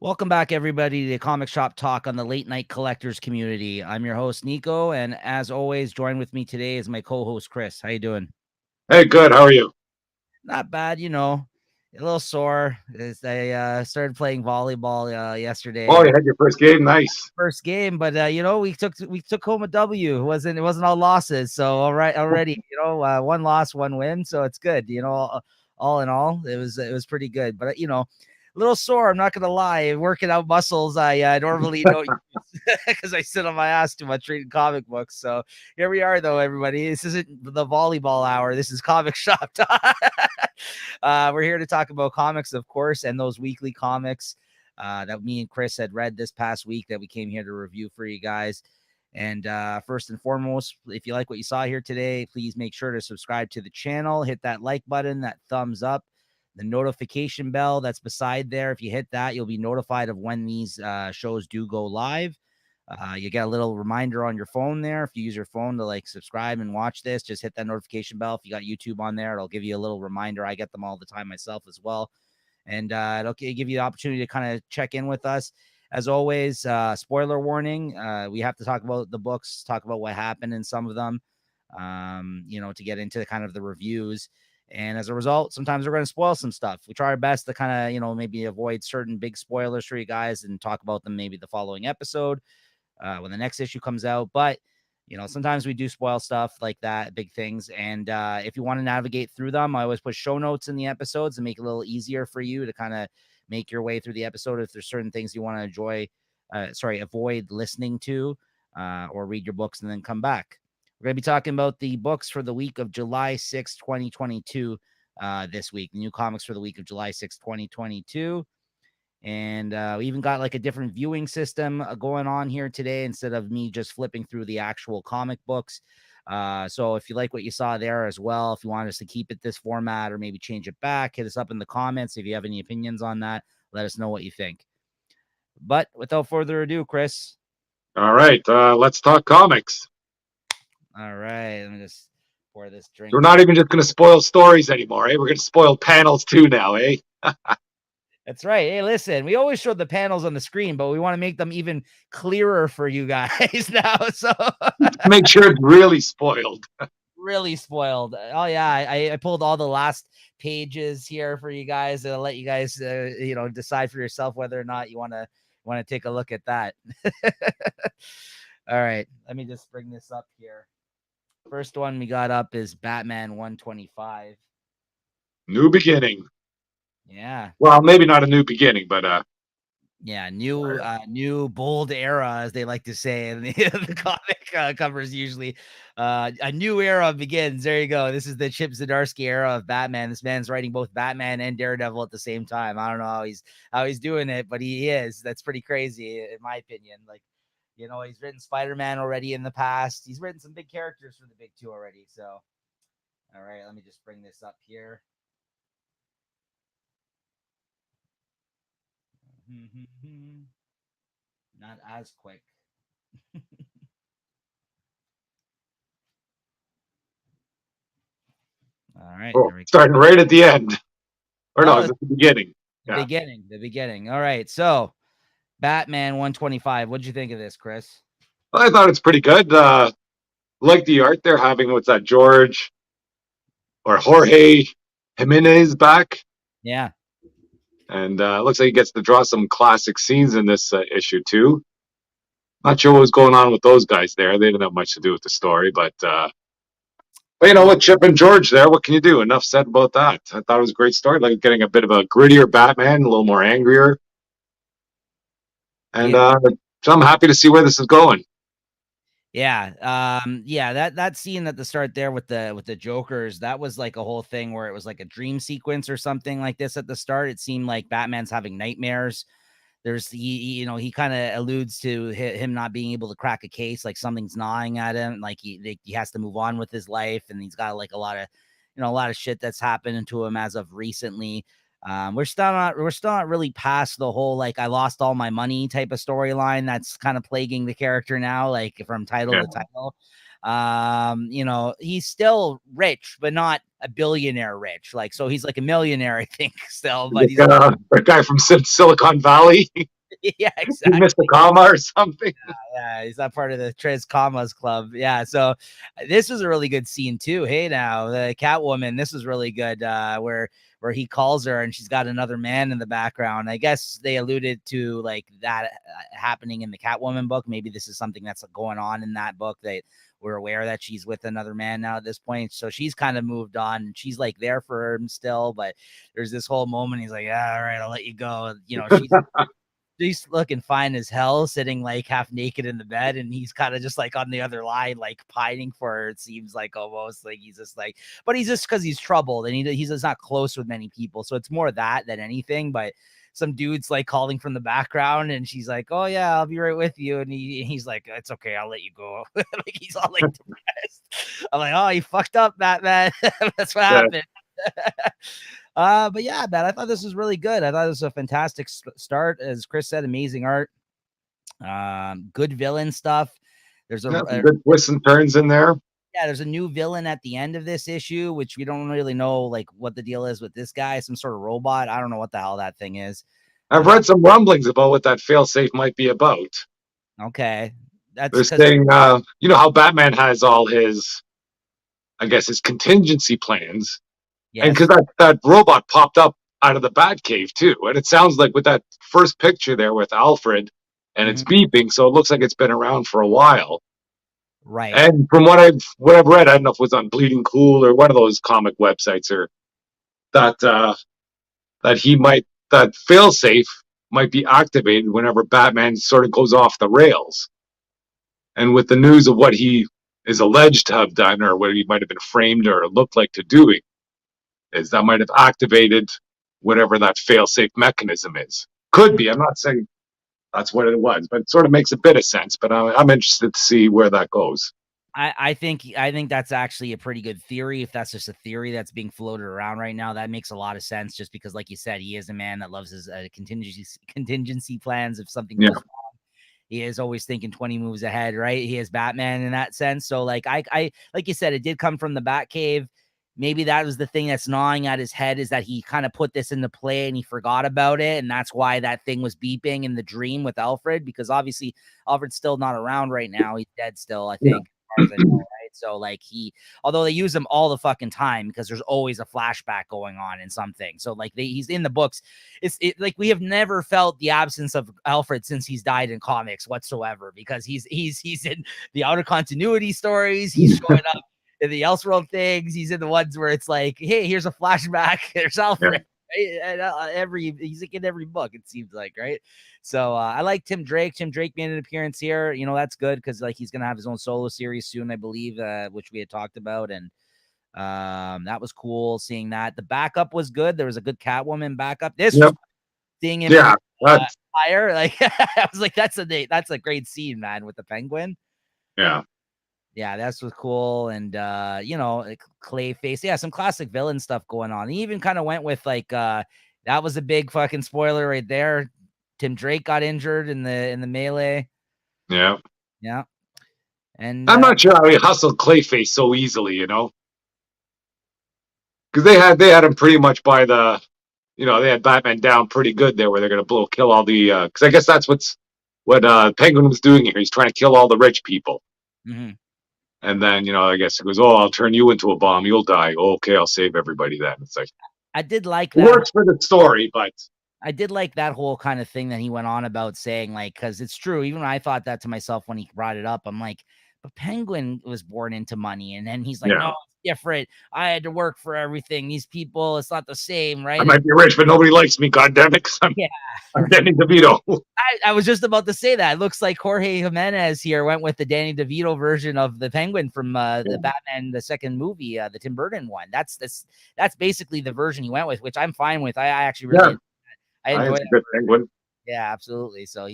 Welcome back, everybody, to Comic Shop Talk on the Late Night Collectors community. I'm your host, Nico, and as always, joined with me today is my co-host, Chris. How you doing? Hey, good. How are you? Not bad, a little sore. I started playing volleyball Oh, yesterday. you had your first game. Nice. First game, but we took home a W. It wasn't all losses. So all right, already, one loss, one win. So it's good. All in all, it was pretty good. But a little sore. I'm not gonna lie. Working out muscles, I normally don't use because I sit on my ass too much reading comic books. So here we are, though, everybody. This isn't the volleyball hour. This is Comic Shop Talk. We're here to talk about comics, of course, and those weekly comics that me and Chris had read this past week that we came here to review for you guys. And first and foremost, if you like what you saw here today, please make sure to subscribe to the channel, hit that like button, that thumbs up, the notification bell that's beside there. If you hit that, you'll be notified of when these shows do go live. You get a little reminder on your phone there. If you use your phone to subscribe and watch this, just hit that notification bell. If you got YouTube on there, it'll give you a little reminder. I get them all the time myself as well. And it'll give you the opportunity to kind of check in with us. As always, spoiler warning, we have to talk about the books, talk about what happened in some of them, to get into kind of the reviews. And as a result, sometimes we're going to spoil some stuff. We try our best to kind of, maybe avoid certain big spoilers for you guys and talk about them maybe the following episode when the next issue comes out. But sometimes we do spoil stuff like that, big things. And if you want to navigate through them, I always put show notes in the episodes and make it a little easier for you to kind of make your way through the episode. If there's certain things you want to avoid listening to or read your books and then come back. We're going to be talking about the books for the week of July 6, 2022 this week, the new comics for the week of July 6, 2022. And we even got like a different viewing system going on here today instead of me just flipping through the actual comic books. So if you like what you saw there as well, if you want us to keep it this format or maybe change it back, hit us up in the comments. If you have any opinions on that, let us know what you think. But without further ado, Chris. All right. Let's talk comics. All right. Let me just pour this We're drink not here. even just going to spoil stories anymore, eh? We're going to spoil panels too now, eh? That's right. Hey, listen, we always showed the panels on the screen, but we want to make them even clearer for you guys now. So Make sure it's really spoiled. really spoiled. Oh yeah, I pulled all the last pages here for you guys. I'll let you guys decide for yourself whether or not you want to take a look at that. All right, let me just bring this up here. First one we got up is Batman 125. New beginning. Yeah. Well, maybe not a new beginning, but Yeah, new bold era, as they like to say in the comic covers. Usually, a new era begins. There you go. This is the Chip Zdarsky era of Batman. This man's writing both Batman and Daredevil at the same time. I don't know how he's doing it, but he is. That's pretty crazy, in my opinion. He's written Spider-Man already in the past. He's written some big characters for the big two already. So, all right, let me just bring this up here. Not as quick. All right, there we go. starting right at the end. Or no, Oh, is it the beginning? the Yeah. beginning, the beginning. All right, so Batman 125. What'd you think of this, Chris? Well, I thought it's pretty good. Like the art they're having. What's that? George or Jorge Jimenez back. Yeah, And looks like he gets to draw some classic scenes in this issue too. Not sure what was going on with those guys there. They didn't have much to do with the story, but with Chip and George there, what can you do? Enough said about that. I thought it was a great story, like getting a bit of a grittier Batman, a little more angrier, and yeah, so I'm happy to see where this is going. yeah. That scene at the start there with the Jokers, that was like a whole thing where it was like a dream sequence or something like this at the start. It seemed like Batman's having nightmares. He kind of alludes to him not being able to crack a case, like something's gnawing at him, like he has to move on with his life, and he's got like a lot of shit that's happened to him as of recently. We're still not really past the whole like I lost all my money type of storyline that's kind of plaguing the character now, like from title Yeah. to title. You know, he's still rich, but not a billionaire rich. Like, so he's like a millionaire, I think, still, but Like, he's that guy from Silicon Valley, yeah, exactly. Mr. Kama or something. Yeah, he's not part of the Tres Commas Club. Yeah, so this was a really good scene too. Hey, now the Catwoman, this was really good. Where he calls her and she's got another man in the background. I guess they alluded to like that happening in the Catwoman book. Maybe this is something that's going on in that book that we're aware that she's with another man now at this point. So she's kind of moved on. She's like there for him still, but there's this whole moment. He's like, yeah, all right, I'll let you go. You know, she's looking fine as hell, sitting like half naked in the bed, and he's kind of just like on the other line, like pining for her. It seems like almost like he's just like, but he's just because he's troubled and he's just not close with many people. So it's more that than anything. But some dude's like calling from the background, and she's like, "Oh yeah, I'll be right with you." And he's like, "It's okay, I'll let you go." Like he's all like depressed. I'm like, "Oh, you fucked up, Batman." That's what happened. But yeah, man, I thought this was really good. I thought it was a fantastic start. As Chris said, amazing art. Good villain stuff. There's some good twists and turns in there. Yeah, there's a new villain at the end of this issue, which we don't really know like what the deal is with this guy, some sort of robot. I don't know what the hell that thing is. I've read some rumblings about what that failsafe might be about. Okay. They're saying, you know how Batman has all his, I guess, his contingency plans. Yes. And because that robot popped up out of the Batcave too. And it sounds like with that first picture there with Alfred and it's beeping, so it looks like it's been around for a while. Right. And from what I've read, I don't know if it was on Bleeding Cool or one of those comic websites, or that that failsafe might be activated whenever Batman sort of goes off the rails. And with the news of what he is alleged to have done, or what he might have been framed or looked like to doing, is that might have activated whatever that fail-safe mechanism is. Could be. I'm not saying that's what it was, but it sort of makes a bit of sense. But I'm interested to see where that goes. I think that's actually a pretty good theory. If that's just a theory that's being floated around right now, that makes a lot of sense. Just because, like you said, he is a man that loves his contingency plans. If something goes wrong, he is always thinking 20 moves ahead, right? He is Batman in that sense. So, like I like you said, it did come from the Batcave. Maybe that was the thing that's gnawing at his head, is that he kind of put this into play and he forgot about it. And that's why that thing was beeping in the dream with Alfred, because obviously Alfred's still not around right now. He's dead still, I think. As I know, right? So like although they use him all the fucking time because there's always a flashback going on in something. So like he's in the books. It's like we have never felt the absence of Alfred since he's died in comics whatsoever, because he's in the outer continuity stories. He's showing up in the Elseworld things. He's in the ones where it's like, hey, here's a flashback. There's Alfred. And he's like in every book, it seems like, right? So I like Tim Drake. Tim Drake made an appearance here. You know, that's good because like he's gonna have his own solo series soon, I believe, which we had talked about, and that was cool seeing that. The backup was good. There was a good Catwoman backup. This thing in fire, like I was like, that's a great scene, man, with the Penguin. Yeah, that's was cool. And you know, like Clayface. Yeah, some classic villain stuff going on. He even kind of went with like that was a big fucking spoiler right there. Tim Drake got injured in the melee. Yeah. And I'm not sure how he hustled Clayface so easily, you know. Because they had him pretty much by the, you know, they had Batman down pretty good there, where they're gonna kill all the because I guess that's what Penguin was doing here. He's trying to kill all the rich people. And then, you know, I guess he goes, oh, I'll turn you into a bomb. You'll die. Oh, okay, I'll save everybody then. It's like, I did like that. It works for the story, but I did like that whole kind of thing that he went on about, saying like, because it's true. Even when I thought that to myself when he brought it up, I'm like, but Penguin was born into money. And then he's like, no, it's different. I had to work for everything. These people, it's not the same, right? I might be rich, but nobody likes me. God damn it. I'm Danny DeVito. I was just about to say that. It looks like Jorge Jimenez here went with the Danny DeVito version of the Penguin from the Batman, the second movie, the Tim Burton one. That's basically the version he went with, which I'm fine with. I actually really I enjoy it. Penguin. Yeah, absolutely. So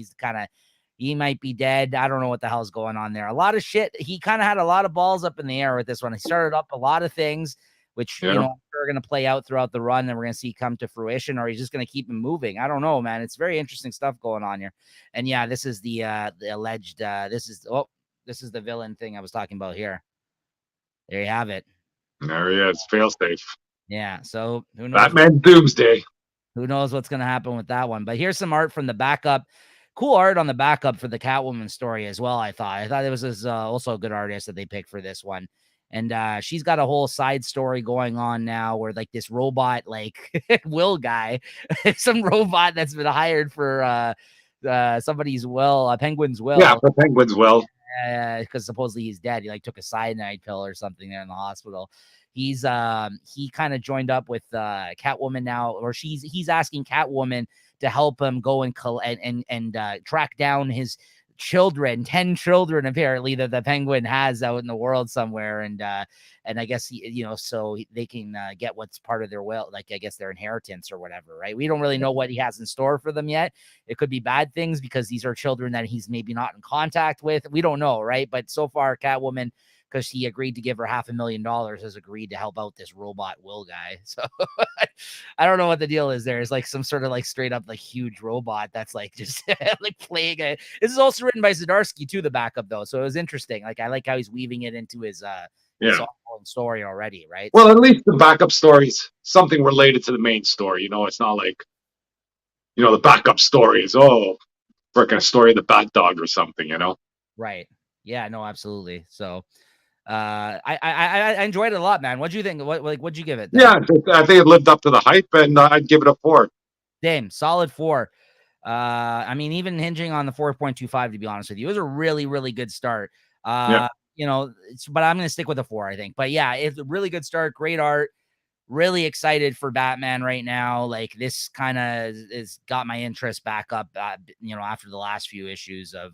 he might be dead. I don't know what the hell's going on there. A lot of shit. He kind of had a lot of balls up in the air with this one. He started up a lot of things, which, you know, are going to play out throughout the run and we're going to see come to fruition, or he's just going to keep him moving. I don't know, man. It's very interesting stuff going on here. And yeah, this is the alleged, This is the villain thing I was talking about here. There you have it. There he is, failsafe. Yeah. So who knows? Batman Doomsday. Who knows what's going to happen with that one? But here's some art from the backup. Cool art on the backup for the Catwoman story as well. I thought it was also a good artist that they picked for this one. And she's got a whole side story going on now where like this robot, like will guy, some robot that's been hired for somebody's will, Penguin's will. Yeah, for Penguin's will. Because supposedly he's dead. He like took a cyanide pill or something there in the hospital. He's he kind of joined up with Catwoman now, or he's asking Catwoman to help him go and track down his children, 10 children apparently that the Penguin has out in the world somewhere, and I guess so they can get what's part of their will, like I guess their inheritance or whatever, right? We don't really know what he has in store for them yet. It could be bad things because these are children that he's maybe not in contact with. We don't know, right? But so far, Catwoman, because he agreed to give her $500,000, has agreed to help out this robot will guy. So I don't know what the deal is there. It's like some sort of like straight up like huge robot that's like just like playing it. This is also written by Zdarsky too, the backup though. So it was interesting. Like I like how he's weaving it into his story already, right? Well, at least the backup story's something related to the main story. It's not like, the backup story is, freaking a story of the Bat Dog or something, Right. Yeah, no, absolutely. So I enjoyed it a lot, man. What'd you think? What'd you give it then? Yeah, I think it lived up to the hype, and I'd give it a 4. Damn, solid 4. I mean, even hinging on the 4.25, to be honest with you, it was a really, really good start. But I'm gonna stick with a 4, I think. But yeah, it's a really good start, great art. Really excited for Batman right now. Like this kind of is got my interest back up, after the last few issues of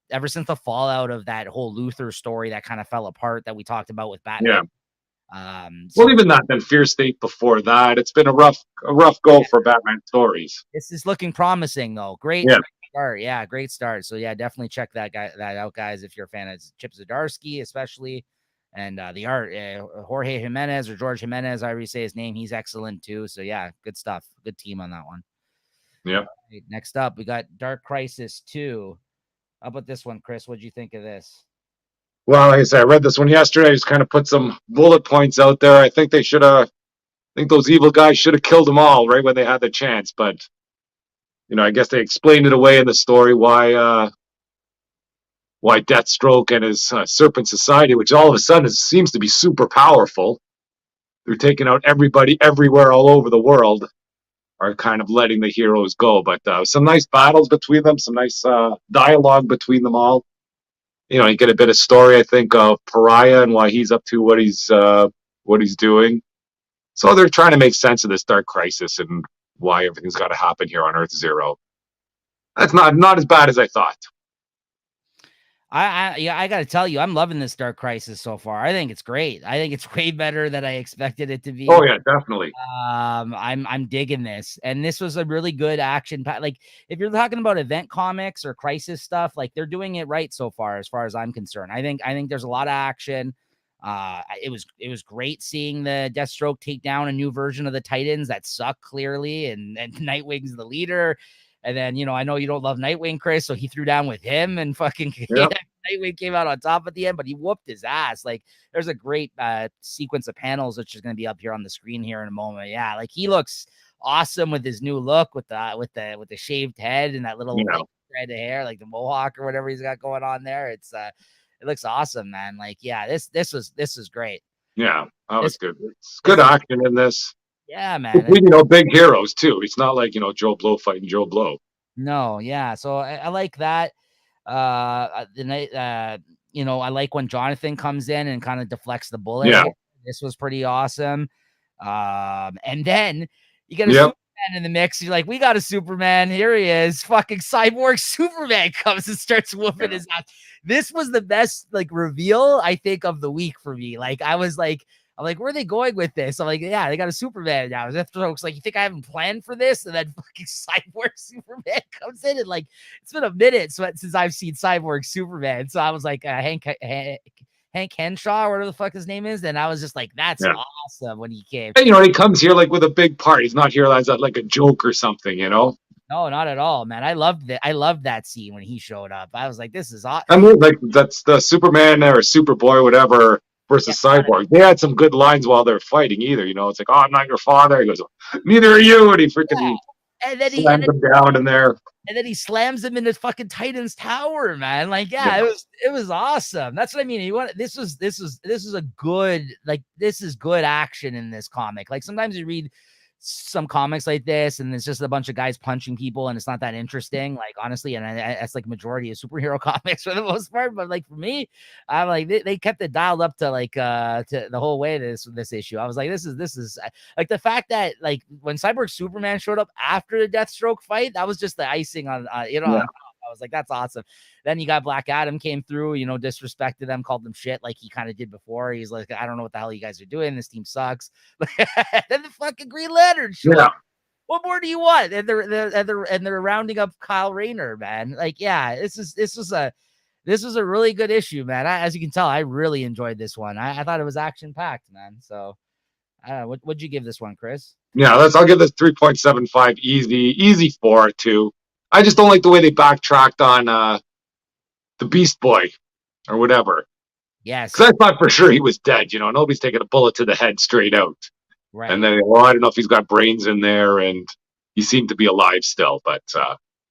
ever since the fallout of that whole Luthor story that kind of fell apart that we talked about with Batman. Yeah. Well, even that, then Fear State before that, it's been a rough go for Batman stories. This is looking promising though. Great start. Yeah, great start. So yeah, definitely check that out, guys, if you're a fan of Chip Zdarsky, especially. And the art, Jorge Jimenez or George Jimenez, I already say his name. He's excellent too. So yeah, good stuff. Good team on that one. Yeah. Right, next up, we got Dark Crisis 2. How about this one, Chris? What'd you think of this? Well, like I said, I read this one yesterday. I just kind of put some bullet points out there. I think those evil guys should have killed them all right when they had the chance. But, I guess they explained it away in the story why Deathstroke and his Serpent Society, which all of a sudden seems to be super powerful, they're taking out everybody everywhere all over the world, are kind of letting the heroes go. But some nice battles between them, some nice dialogue between them all. You get a bit of story, I think, of Pariah and why he's up to what he's doing. So they're trying to make sense of this Dark Crisis and why everything's got to happen here on Earth Zero. That's not as bad as I thought. I got to tell you, I'm loving this Dark Crisis so far. I think it's great. I think it's way better than I expected it to be. Oh yeah, definitely. I'm digging this, and this was a really good action. Like if you're talking about event comics or crisis stuff, like they're doing it right so far, as far as I'm concerned. I think there's a lot of action. It was great seeing the Deathstroke take down a new version of the Titans that suck clearly, and Nightwing's the leader. And then, I know you don't love Nightwing, Chris, so he threw down with him and fucking Nightwing came out on top at the end, but he whooped his ass. Like there's a great sequence of panels, which is going to be up here on the screen here in a moment. Yeah. Like he looks awesome with his new look with the shaved head and that little like, thread of hair, like the mohawk or whatever he's got going on there. It's it looks awesome, man. Like, yeah, this was great. Yeah. That was good. It's good action in this. Yeah, man. Big heroes too. It's not like, Joe Blow fighting Joe Blow. No, yeah. So I like that. I like when Jonathan comes in and kind of deflects the bullet. Yeah. This was pretty awesome. And then you get a Superman in the mix. You're like, we got a Superman. Here he is. Fucking cyborg Superman comes and starts whooping his ass. This was the best like reveal, I think, of the week for me. Like I'm like, where are they going with this? I'm like, yeah, they got a Superman now. Deathstroke's like, you think I haven't planned for this? And then fucking Cyborg Superman comes in, and like, it's been a minute since I've seen Cyborg Superman. So I was like, Hank Henshaw, whatever the fuck his name is. And I was just like, that's awesome when he came. And, he comes here like with a big part. He's not here as like a joke or something, No, not at all, man. I loved that. I loved that scene when he showed up. I was like, this is awesome. I mean, like that's the Superman or Superboy, whatever, versus Cyborg. They had some good lines while they're fighting. Either it's like, "Oh, I'm not your father." He goes, "Neither are you," and he freaking And then slams him down in there. and then he slams him in the fucking Titans tower, man. Like, yeah, it was awesome. That's what I mean. This is a good, like, this is good action in this comic. Like, sometimes you read some comics like this and it's just a bunch of guys punching people and it's not that interesting, like, honestly. And that's like majority of superhero comics for the most part. But like, for me, I'm like, they kept it dialed up to like to the whole way to this issue. I was like, this is like the fact that, like, when Cyborg Superman showed up after the Deathstroke fight, that was just the icing on I was like, that's awesome. Then you got Black Adam came through, disrespected them, called them shit like he kind of did before. He's like, I don't know what the hell you guys are doing. This team sucks. Then the fucking Green Lantern showed up. What more do you want? And they're rounding up Kyle Rayner, man. Like, yeah, this was a really good issue, man. As you can tell, I really enjoyed this one. I thought it was action packed, man. So, I don't know. What'd you give this one, Chris? Yeah, I'll give this 3.75 easy 4 too. I just don't like the way they backtracked on the Beast Boy or whatever. Yes. Because I thought for sure he was dead. Nobody's taking a bullet to the head straight out. Right. And then, I don't know if he's got brains in there, and he seemed to be alive still, but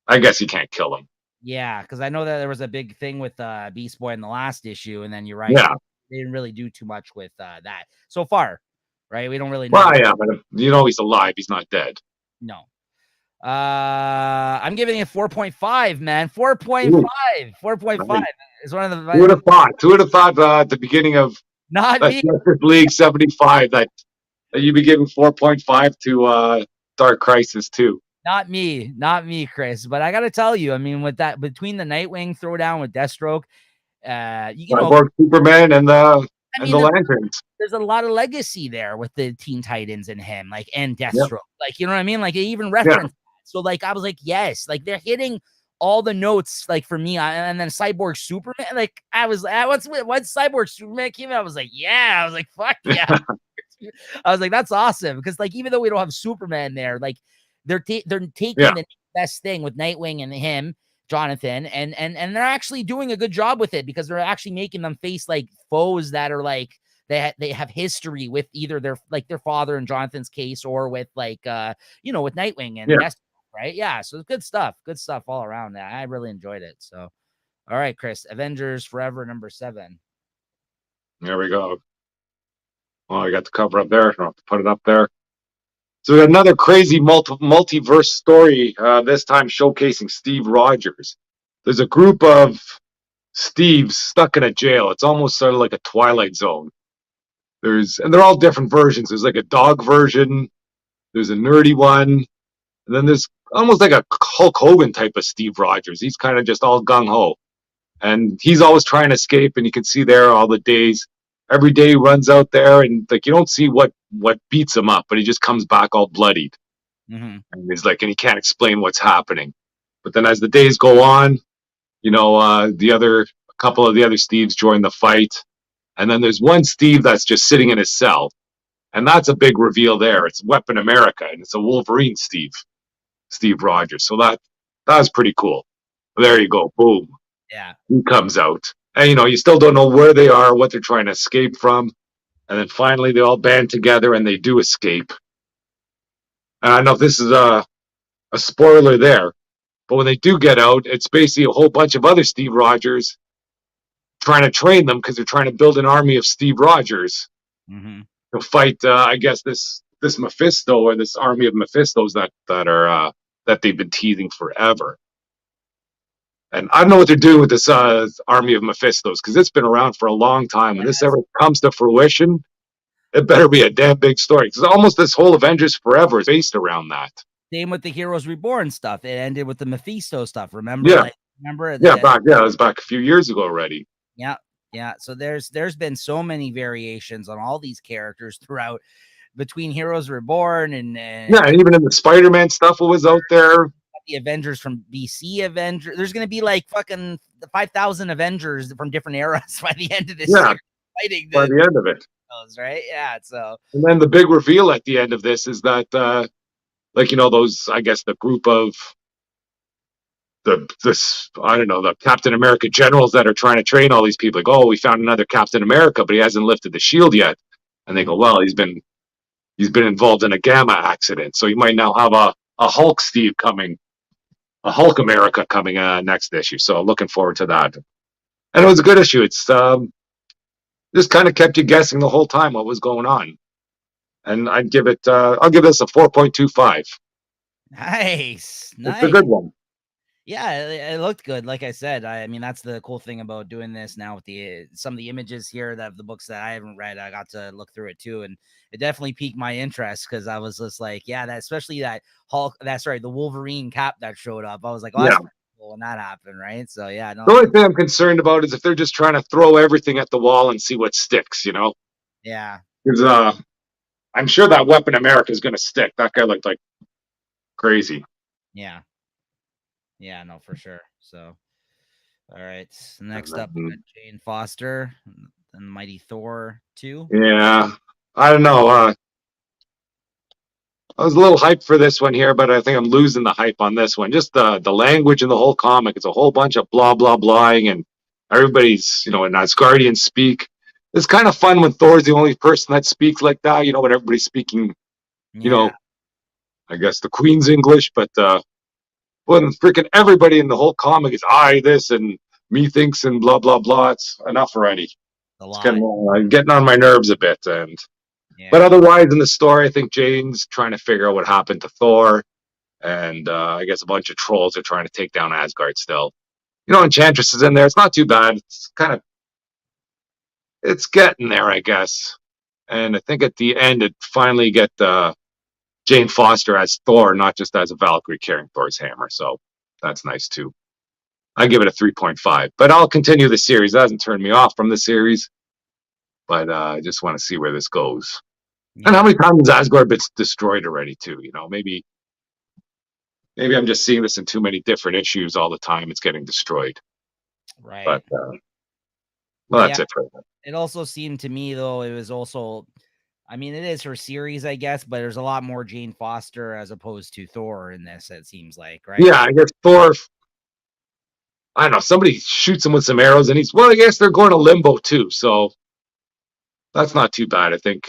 I guess you can't kill him. Yeah, because I know that there was a big thing with Beast Boy in the last issue, and then you're right. Yeah. They didn't really do too much with that so far, right? We don't really know. Well, yeah, but he's alive. He's not dead. No. I'm giving it 4.5, man. 4.5. 4.5 is one of the. Who would have thought? Who would have thought at the beginning of not me. Justice League 75 that you'd be giving 4.5 to Dark Crisis 2? Not me, Chris. But I got to tell you, I mean, with that, between the Nightwing throwdown with Deathstroke, Superman and the Lanterns. There's a lot of legacy there with the Teen Titans and him, like, and Deathstroke. Yep. Like, you know what I mean? Like, they even reference. Yeah. So, like, I was like, yes, like, they're hitting all the notes, like, for me. And then Cyborg Superman, like, I was, once Cyborg Superman came out, I was like, yeah. I was like, fuck yeah. I was like, that's awesome. Because, like, even though we don't have Superman there, like, they're taking the best thing with Nightwing and him, Jonathan, and they're actually doing a good job with it, because they're actually making them face like foes that are like they have history with either their father in Jonathan's case, or with like with Nightwing and right? Yeah, so good stuff all around. I really enjoyed it. So, all right, Chris, Avengers Forever number 7. There we go. Oh, I got the cover up there. I'll have to put it up there. So another crazy multiverse story, this time showcasing Steve Rogers. There's a group of Steves stuck in a jail. It's almost sort of like a Twilight Zone. And they're all different versions. There's like a dog version. There's a nerdy one. And then there's almost like a Hulk Hogan type of Steve Rogers. He's kind of just all gung-ho. And he's always trying to escape, and you can see there all the days. Every day he runs out there, and like you don't see what beats him up, but he just comes back all bloodied. Mm-hmm. And he's like, and he can't explain what's happening. But then as the days go on, a couple of the other Steves join the fight, and then there's one Steve that's just sitting in his cell, and that's a big reveal there. It's Weapon America, and it's a Wolverine Steve Rogers. So that was pretty cool. There you go, boom. Yeah, he comes out. And, you still don't know where they are, what they're trying to escape from. And then finally they all band together and they do escape. And I don't know if this is a spoiler there, but when they do get out, it's basically a whole bunch of other Steve Rogers trying to train them, because they're trying to build an army of Steve Rogers to fight, I guess, this Mephisto, or this army of Mephistos that they've been teasing forever. And I don't know what they're doing with this army of Mephistos, because it's been around for a long time. When this ever comes to fruition, it better be a damn big story, because almost this whole Avengers Forever is based around that. Same with the Heroes Reborn stuff. It ended with the Mephisto stuff. Remember? Yeah. It was back a few years ago already. Yeah. So there's been so many variations on all these characters throughout, between Heroes Reborn and even in the Spider-Man stuff, it was out there. The Avengers from BC Avengers. There's going to be like fucking 5,000 Avengers from different eras by the end of this year, fighting by the end of it. Right? Yeah. So, and then the big reveal at the end of this is that, those, I guess, the group of I don't know, the Captain America generals that are trying to train all these people. Like, oh, we found another Captain America, but he hasn't lifted the shield yet. And they go, well, he's been involved in a gamma accident, so you might now have a Hulk Steve coming, a Hulk America coming next issue. So looking forward to that. And it was a good issue. It's just kind of kept you guessing the whole time what was going on. And I'll give this a 4.25. Nice. It's a good one. Yeah, it looked good. Like I said, I mean, that's the cool thing about doing this now with the some of the images here that the books that I haven't read, I got to look through it too, and it definitely piqued my interest because I was just like, yeah, that especially that Hulk, that's right, the Wolverine cap that showed up. I was like, oh, that's cool when that happened, right? So yeah, no. The only thing I'm concerned about is if they're just trying to throw everything at the wall and see what sticks, you know? Yeah. Because I'm sure that Weapon America is going to stick. That guy looked like crazy. Yeah. Yeah, no, for sure. So, all right. Next up, we got Jane Foster and Mighty Thor 2. Yeah, I don't know. I was a little hyped for this one here, but I think I'm losing the hype on this one. Just the language in the whole comic. It's a whole bunch of blah, blah, blahing, and everybody's, in Asgardian speak. It's kind of fun when Thor's the only person that speaks like that, when everybody's speaking, I guess the Queen's English, but when freaking everybody in the whole comic is I this and me thinks and blah blah blah, it's enough already. It's getting on my nerves a bit, but otherwise in the story, I think Jane's trying to figure out what happened to Thor, and I guess a bunch of trolls are trying to take down Asgard still. Enchantress is in there. It's not too bad. It's getting there, I guess. And I think at the end, it finally get Jane Foster as Thor, not just as a Valkyrie carrying Thor's hammer. So that's nice too. I give it a 3.5, but I'll continue the series. It hasn't turned me off from the series, but I just want to see where this goes. Yeah. And how many times has Asgard been destroyed already too? Maybe I'm just seeing this in too many different issues all the time. It's getting destroyed. Right. But that's it for that. It also seemed to me, though, it was also, I mean, it is her series, I guess, but there's a lot more Jane Foster as opposed to Thor in this, it seems like, right? Yeah, I guess Thor, I don't know, somebody shoots him with some arrows, and I guess they're going to limbo, too, so that's not too bad. I think,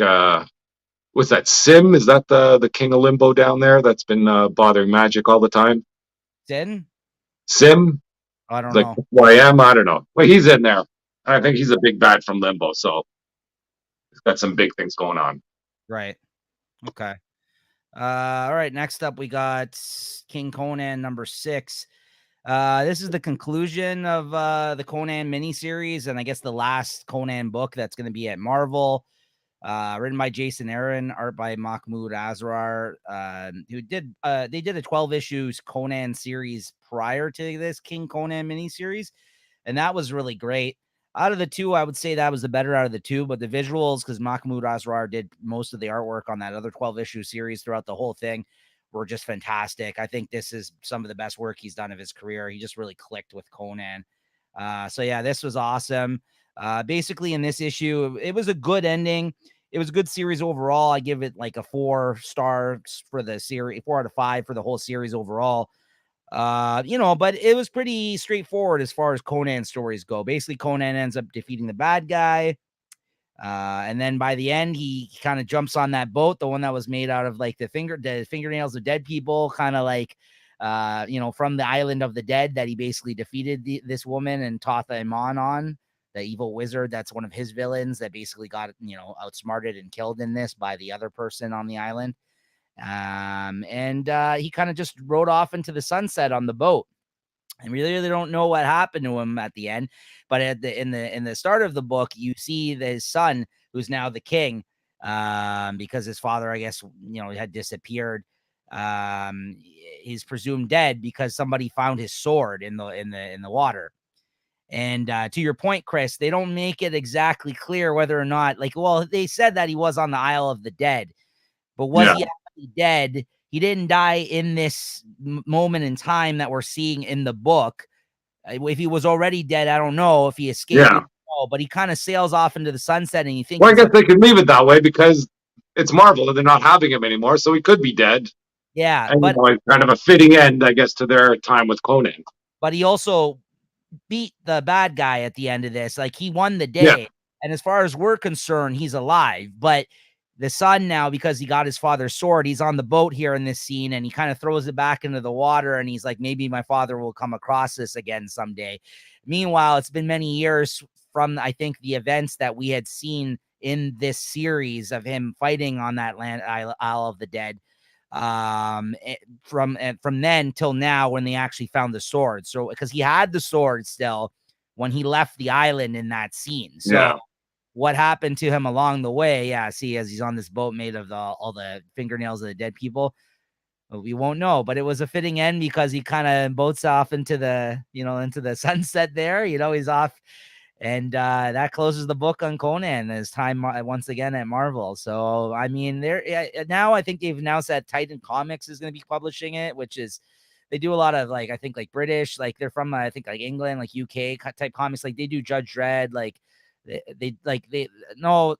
what's that, Sim? Is that the king of limbo down there that's been bothering Magic all the time? Sim? I don't know. I don't know. Well, he's in there. I think he's a big bad from Limbo, so he's got some big things going on. Right. Okay. All right. Next up, we got King Conan number 6. This is the conclusion of the Conan miniseries, and I guess the last Conan book that's going to be at Marvel. Written by Jason Aaron, art by Mahmoud Asrar, who did they did a 12 issues Conan series prior to this King Conan miniseries, and that was really great. Out of the two, I would say that was the better out of the two, but the visuals, because Mahmoud Asrar did most of the artwork on that other 12 issue series throughout the whole thing, were just fantastic. I think this is some of the best work he's done of his career. He just really clicked with Conan. So yeah, this was awesome. Basically in this issue, it was a good ending. It was a good series overall. I give it like a 4 stars for the series, 4 out of 5 for the whole series overall. But it was pretty straightforward as far as Conan stories go. Basically, Conan ends up defeating the bad guy. And then by the end, he kind of jumps on that boat, the one that was made out of like the fingernails of dead people, kind of like, from the island of the dead that he basically defeated this woman and Tatha Iman on, the evil wizard. That's one of his villains that basically got, outsmarted and killed in this by the other person on the island. He kind of just rode off into the sunset on the boat. And we really don't know what happened to him at the end, but in the start of the book, you see his son, who's now the king, because his father, I guess, had disappeared. He's presumed dead because somebody found his sword in the water. And to your point, Chris, they don't make it exactly clear whether or not, they said that he was on the Isle of the Dead, but was he actually dead? He didn't die in this moment in time that we're seeing in the book. If he was already dead, I don't know. If he escaped, but he kind of sails off into the sunset, and you think, well, I guess they could leave it that way because it's Marvel and they're not having him anymore, so he could be dead. Yeah, and, it's kind of a fitting end, I guess, to their time with Conan. but he also beat the bad guy at the end of this. Like, he won the Yeah. day. And as far as we're concerned, he's alive. But the son now, because he got his father's sword, he's on the boat here in this scene, and he kind of throws it back into the water, and he's like, maybe my father will come across this again someday. Meanwhile, it's been many years from, I think, the events that we had seen in this series of him fighting on that land Isle of the Dead, from then till now, when they actually found the sword. So because he had the sword still when he left the island in that scene. So Yeah. what happened to him along the way? Yeah, see, as he's on this boat made of all the fingernails of the dead people, we won't know. But it was a fitting end, because he kind of boats off into the sunset there. He's off. And that closes the book on Conan, his time once again at Marvel. So, I mean, now I think they've announced that Titan Comics is going to be publishing it, which is, they do a lot of, like, I think, like, British, like, they're from, I think, like, England, like, UK type comics. Like, they do Judge Dredd, like, no,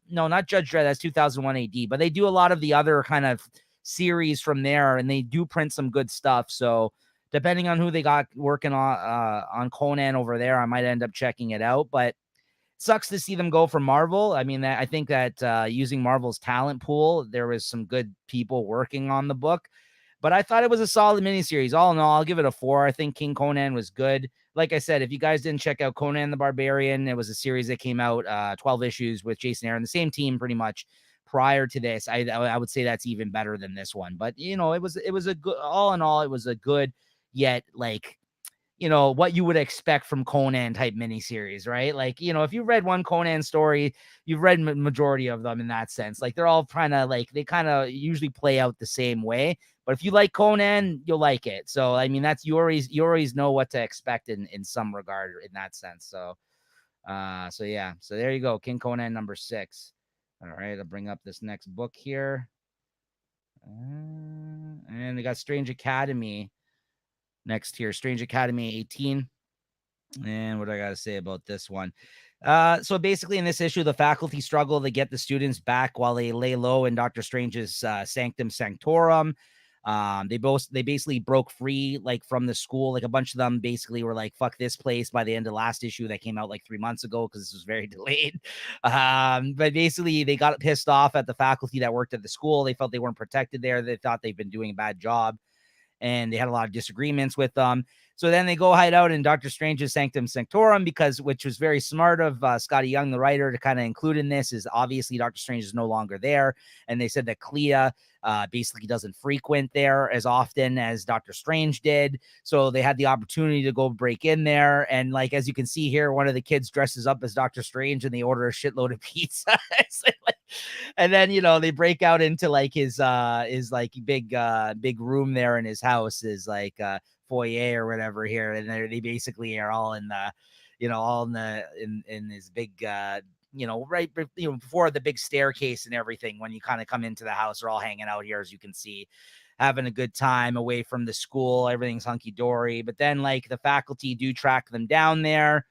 not Judge Dredd, that's 2001 AD, but they do a lot of the other kind of series from there, and they do print some good stuff. So, depending on who they got working on Conan over there, I might end up checking it out. But sucks to see them go for Marvel. I mean, I think that using Marvel's talent pool, there was some good people working on the book. But I thought it was a solid miniseries. All in all, I'll give it a 4. I think King Conan was good. Like I said, if you guys didn't check out Conan the Barbarian, it was a series that came out 12 issues with Jason Aaron, the same team pretty much prior to this. I would say that's even better than this one. But it was a good, all in all, it was a good, yet, like, what you would expect from Conan type miniseries, right? Like, if you read one Conan story, you've read majority of them in that sense. Like, they're all kind of like, they kind of usually play out the same way. But if you like Conan, you'll like it. So, I mean, that's, you always know what to expect in some regard in that sense. So, yeah. So there you go. King Conan number 6. All right. I'll bring up this next book here. And they got Strange Academy next here. Strange Academy 18. And what do I got to say about this one? So basically, in this issue, the faculty struggle to get the students back while they lay low in Doctor Strange's Sanctum Sanctorum. They basically broke free, like, from the school. Like, a bunch of them basically were like, fuck this place, by the end of last issue that came out like 3 months ago, because this was very delayed. But basically, they got pissed off at the faculty that worked at the school. They felt they weren't protected there. They thought they've been doing a bad job, and they had a lot of disagreements with them. So then they go hide out in Doctor Strange's Sanctum Sanctorum, which was very smart of Scotty Young, the writer, to kind of include in this, is obviously Doctor Strange is no longer there. And they said that Clea basically doesn't frequent there as often as Doctor Strange did. So they had the opportunity to go break in there. And, like, as you can see here, one of the kids dresses up as Doctor Strange, and they order a shitload of pizza. And then, they break out into, like, his like big room there in his house, is like foyer or whatever here, and they basically are all in the all in his big right before the big staircase and everything. When you kind of come into the house, they're all hanging out here, as you can see, having a good time away from the school. Everything's hunky-dory. But then, like, the faculty do track them down there.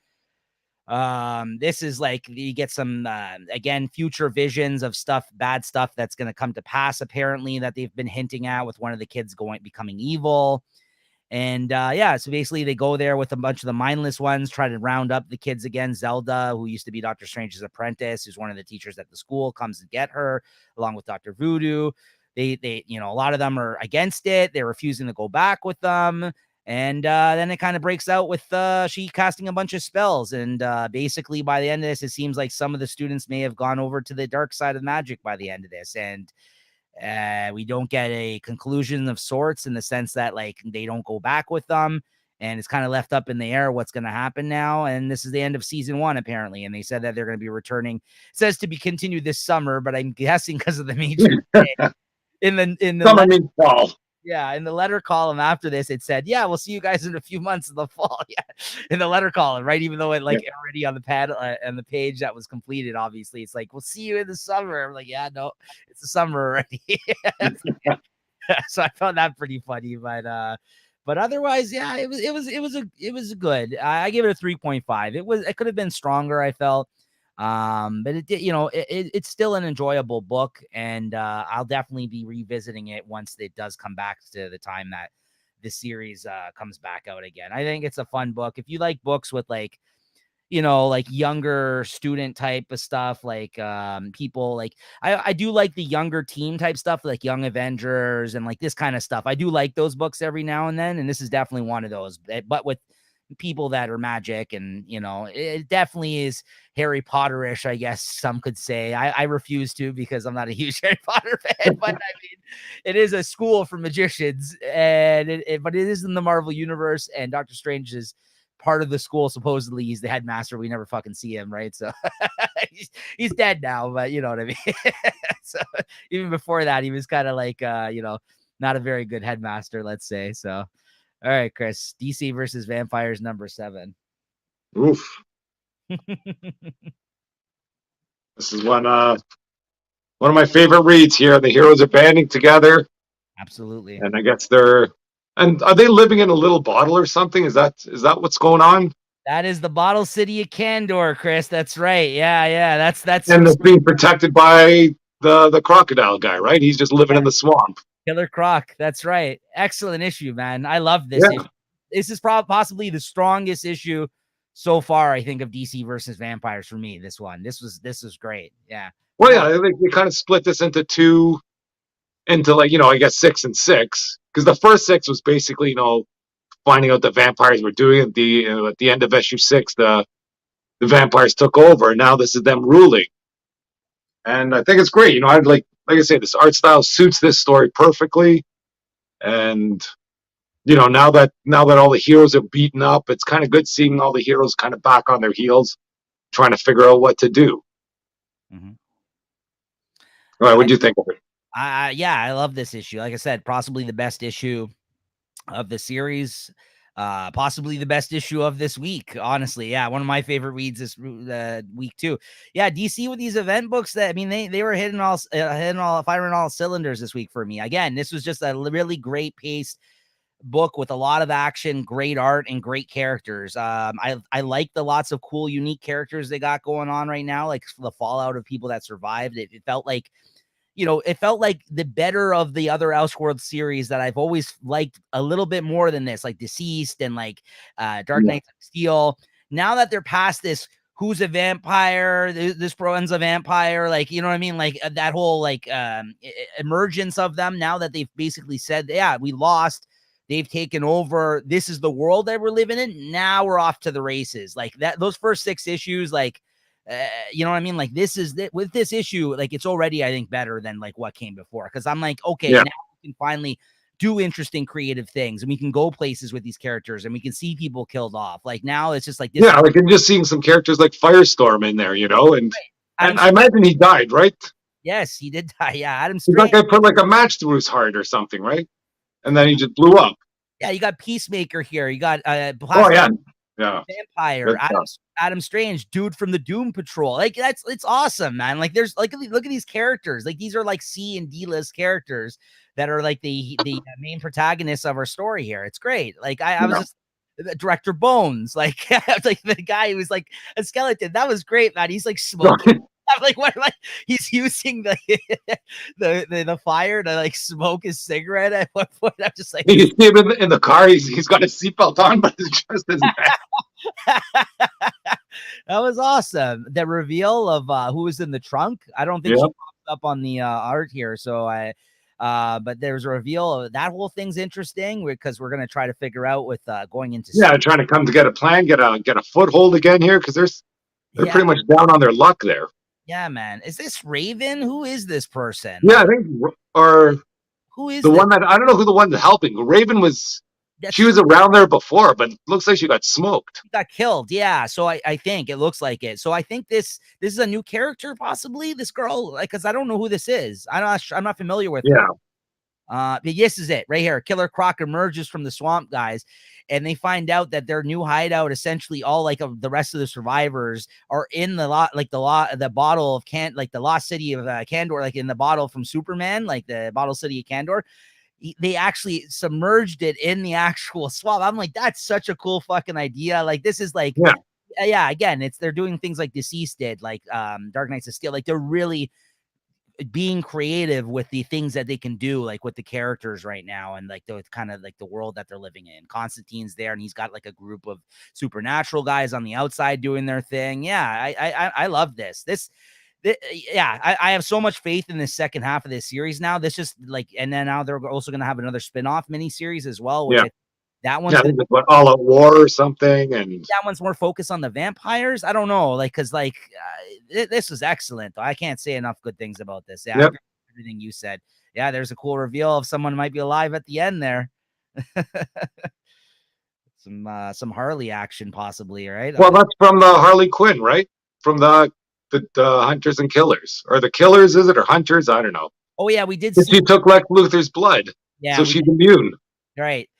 This is like, you get some again, future visions of bad stuff that's going to come to pass, apparently, that they've been hinting at, with one of the kids becoming evil. And so basically they go there with a bunch of the mindless ones, try to round up the kids again. Zelda, who used to be Doctor Strange's apprentice, who's one of the teachers at the school, comes to get her, along with Dr. Voodoo. They a lot of them are against it. They're refusing to go back with them. And then it kind of breaks out with she casting a bunch of spells. And basically, by the end of this, it seems like some of the students may have gone over to the dark side of magic by the end of this. And we don't get a conclusion of sorts, in the sense that, like, they don't go back with them, and it's kind of left up in the air what's going to happen now. And this is the end of season 1, apparently. And they said that they're going to be returning. It says to be continued this summer, but I'm guessing because of the major in the Summer means fall. Yeah, in the letter column after this, it said, "Yeah, we'll see you guys in a few months in the fall." Yeah, in the letter column, right? Even though it already on the pad and the page that was completed, obviously, it's like, "We'll see you in the summer." I'm like, "Yeah, no, it's the summer already." So I found that pretty funny, but otherwise, yeah, it was good. I give it a 3.5. It could have been stronger, I felt. But it did, it's still an enjoyable book, and I'll definitely be revisiting it once it does come back to the time that this series comes back out again. I think it's a fun book. If you like books with like, you know, like younger student type of stuff, like people like I do like the younger team type stuff, like Young Avengers and like this kind of stuff. I do like those books every now and then, and this is definitely one of those, but with people that are magic, and you know, it definitely is Harry Potterish, I guess some could say. I refuse to, because I'm not a huge Harry Potter fan, but I mean, it is a school for magicians, and but it is in the Marvel universe, and Doctor Strange is part of the school. Supposedly he's the headmaster. We never fucking see him, right? So he's dead now, but you know what I mean. So even before that, he was kind of like you know, not a very good headmaster, let's say. So all right, Chris, DC versus Vampires number 7. Oof. This is one of my favorite reads here. The heroes are banding together. Absolutely. And I guess are they living in a little bottle or something? Is that what's going on? That is the bottle city of Kandor, Chris. That's right. Yeah. That's And it's being protected by the crocodile guy, right? He's just living in the swamp. Killer Croc. That's right. Excellent issue, man. I love this Yeah. issue. This is possibly the strongest issue so far, I think, of DC versus Vampires for me. This was great. Yeah. Well, yeah, I think we kind of split this into like, you know, I guess 6 and 6, because the first 6 was basically, you know, finding out that vampires were doing it. At the end of issue 6, the vampires took over, and now this is them ruling. And I think it's great. You know, I'd like I say, this art style suits this story perfectly. And you know, now that all the heroes are beaten up, it's kind of good seeing all the heroes kind of back on their heels, trying to figure out what to do. Mm-hmm. All right, what do you think of it? Yeah, I love this issue. Like I said, possibly the best issue of the series, possibly the best issue of this week. Honestly, yeah, one of my favorite reads this week too. Yeah, DC with these event books, that I mean, they were firing all cylinders this week for me. Again, this was just a really great paced book with a lot of action, great art, and great characters. I like the lots of cool, unique characters they got going on right now, like the fallout of people that survived. It felt like, you know, it felt like the better of the other Elseworld series that I've always liked a little bit more than this, like Deceased and like Dark Knights of Steel. Now that they're past this, who's a vampire, this one's a vampire, like, you know what I mean? Like that whole like emergence of them, now that they've basically said, yeah, we lost, they've taken over, this is the world that we're living in, now we're off to the races. Like that, those first 6 issues, like, you know what I mean? Like this is with this issue, like it's already, I think, better than like what came before. Cause I'm like, okay, now we can finally do interesting creative things, and we can go places with these characters, and we can see people killed off. Like now it's just like this. Yeah, like I'm just seeing some characters like Firestorm in there, you know, and I imagine he died, right? Yes, he did die. Yeah, Adam Strange. Like I put like a match through his heart or something, right? And then he just blew up. Yeah, you got Peacemaker here. You got Vampire, Adam Strange, dude from the Doom Patrol. Like it's awesome, man. Like there's like look at these characters. Like these are like C and D list characters that are like the main protagonists of our story here. It's great. Like I was just Director Bones, like like the guy who was like a skeleton. That was great, man. He's like smoking. I'm like, what? Like he's using the fire to like smoke his cigarette at one point. I'm just like, you see him in the car. He's got his seatbelt on, but it's just his back. That was awesome. The reveal of who was in the trunk. I don't think she popped up on the art here. So but there's a reveal of that. Whole thing's interesting because we're gonna try to figure out with going into trying to come to get a plan, get a foothold again here, because they're pretty much down on their luck there. Yeah, man. Is this Raven? Who is this person? Yeah, I think, or who is the one that I don't know who the one that's helping. Raven was. She was around there before, but looks like she got smoked. She got killed, yeah. So I think it looks like it. So I think this is a new character, possibly this girl, like because I don't know who this is. I'm not familiar with her. But this is it right here. Killer Croc emerges from the swamp, guys, and they find out that their new hideout, essentially all like the rest of the survivors, are in the bottle of like the lost city of Kandor, like in the bottle from Superman, like the bottle city of Kandor. They actually submerged it in the actual swamp. I'm like, that's such a cool fucking idea. Like this is like, again, they're doing things like Deceased did, like Dark Knights of Steel. Like they're really being creative with the things that they can do, like with the characters right now, and like the kind of like the world that they're living in. Constantine's there, and he's got like a group of supernatural guys on the outside doing their thing. Yeah, I love this. Yeah, I have so much faith in this second half of this series now. This just like, and then now they're also going to have another spin-off miniseries as well, which Yeah. that one's Yeah, I gonna, think it's what, All Out War or something, and that one's more focused on the vampires. I don't know, like, because like this is excellent. I can't say enough good things about this. Yeah, I yep. agree with everything you said. Yeah, there's a cool reveal of someone might be alive at the end there. Some Harley action possibly, right? Well, that's from the Harley Quinn, right? From the Hunters and Killers, or the Killers, is it, or Hunters? I don't know. Oh yeah, we did But see. she took Lex Luthor's blood, Yeah, so we she's did. immune. Right.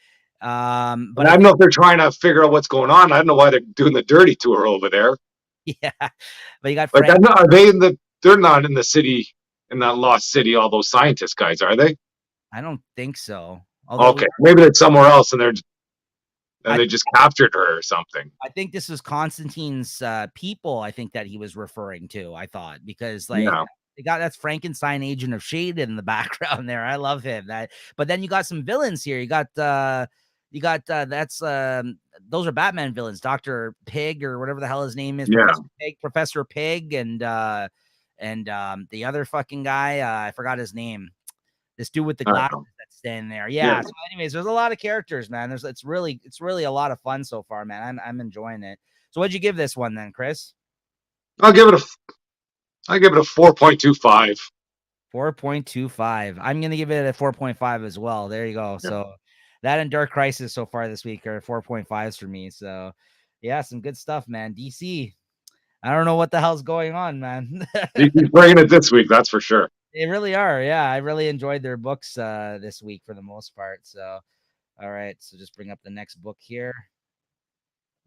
But But I don't know if they're trying to figure out what's going on. I don't know why they're doing the dirty to her over there. yeah, but you got Like, Frank. are they in the? They're not in the city, in that lost city. All those scientist guys, are they? I don't think so. Although Okay, maybe they're somewhere else, and I- they just captured her or something. I think this is Constantine's people. I think that he was referring to. I thought because like Yeah. they got that's Frankenstein, Agent of Shade in the background there. I love him. But then you got some villains here. You got that's those are Batman villains, Dr. Pig or whatever the hell his name is, Yeah. Professor Pig, and the other fucking guy, I forgot his name. This dude with the glasses that's standing there. Yeah. So anyways, there's a lot of characters, man. It's really a lot of fun so far, man. I'm enjoying it. So what'd you give this one then, Chris? I give it a 4.25. 4.25. I'm gonna give it a 4.5 as well. There you go. Yeah. So that and Dark Crisis so far this week are 4.5s for me. So yeah, some good stuff, man. DC. I don't know what the hell's going on, man. He's bringing it this week, that's for sure. They really are. Yeah, I really enjoyed their books this week for the most part. So, all right. So just bring up the next book here.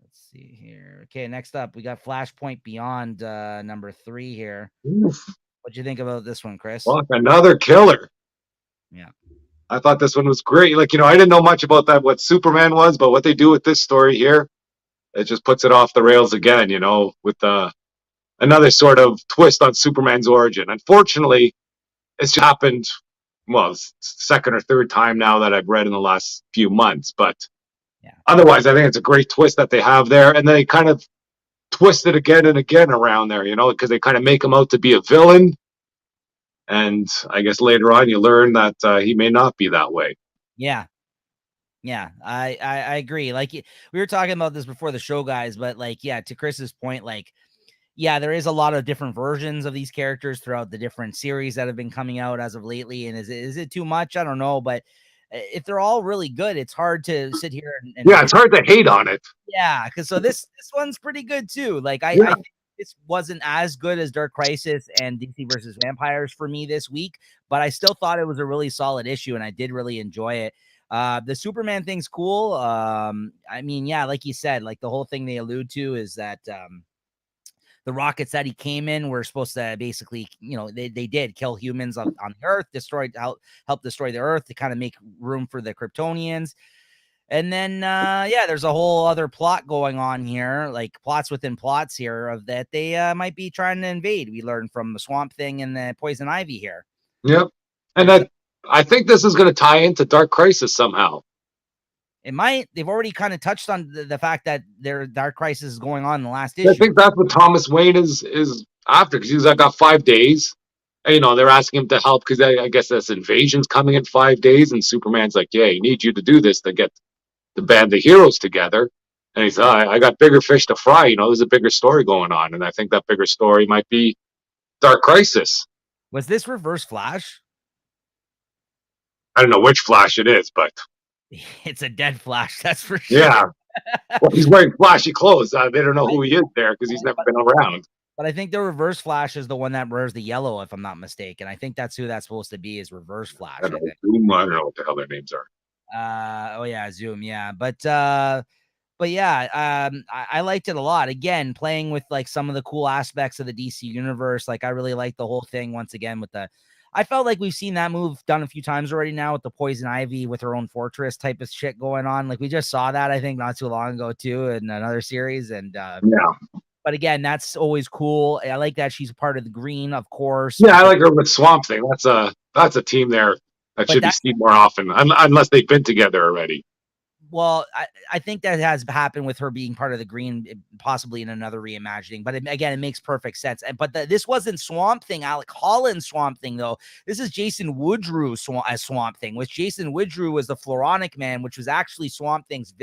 Let's see here. Okay, next up we got Flashpoint Beyond number 3 here. Oof. What'd you think about this one, Chris? Fuck, another killer. Yeah. I thought this one was great. Like, I didn't know much about that, what Superman was, but what they do with this story here, it just puts it off the rails again, with another sort of twist on Superman's origin. Unfortunately, it's happened, well, it's second or third time now that I've read in the last few months. But otherwise, I think it's a great twist that they have there. And they kind of twist it again and again around there, because they kind of make him out to be a villain. And I guess later on you learn that he may not be that way. Yeah. Yeah, I agree. Like we were talking about this before the show, guys, but like, yeah, to Chris's point, like, yeah, there is a lot of different versions of these characters throughout the different series that have been coming out as of lately. And is it too much? I don't know, but if they're all really good, it's hard to sit here and yeah, it's hard to hate on it. Yeah, because so this one's pretty good too. Like I think this wasn't as good as Dark Crisis and DC versus Vampires for me this week, but I still thought it was a really solid issue, and I did really enjoy it. The Superman thing's cool. I mean, yeah, like you said, like the whole thing they allude to is that the rockets that he came in were supposed to basically, they did kill humans on the Earth, help destroy the Earth to kind of make room for the Kryptonians. And then, there's a whole other plot going on here, like plots within plots here of that they might be trying to invade. We learned from the Swamp Thing and the Poison Ivy here. Yep. And I think this is going to tie into Dark Crisis somehow. It might. They've already kind of touched on the fact that their Dark Crisis is going on in the last issue. I think that's what Thomas Wayne is after, because he's like, I got 5 days. And, they're asking him to help because I guess this invasion's coming in 5 days. And Superman's like, yeah, he needs you to do this to get the band of heroes together. And he's I got bigger fish to fry. There's a bigger story going on. And I think that bigger story might be Dark Crisis. Was this Reverse Flash? I don't know which Flash it is, but it's a dead Flash, that's for sure. Yeah. Well, he's wearing flashy clothes. They don't know who he is there because he's never been around. But I think the Reverse Flash is the one that wears the yellow, if I'm not mistaken. I think that's who that's supposed to be, is Reverse Flash. I don't know what the hell their names are. Zoom, yeah. But yeah, I liked it a lot. Again, playing with like some of the cool aspects of the DC universe. Like I really liked the whole thing once again with I felt like we've seen that move done a few times already now with the Poison Ivy with her own fortress type of shit going on. Like we just saw that, I think, not too long ago too in another series. And But again, that's always cool. I like that she's a part of the Green, of course. Yeah, I like her with Swamp Thing. That's a team there that But should be seen more often, unless they've been together already. well, I think that has happened with her being part of the Green, possibly in another reimagining. But again, it makes perfect sense. But this wasn't Swamp Thing, Alec Holland Swamp Thing, though. This is Jason Woodrue as Swamp Thing, which Jason Woodrue was the Floronic Man, which was actually Swamp Thing's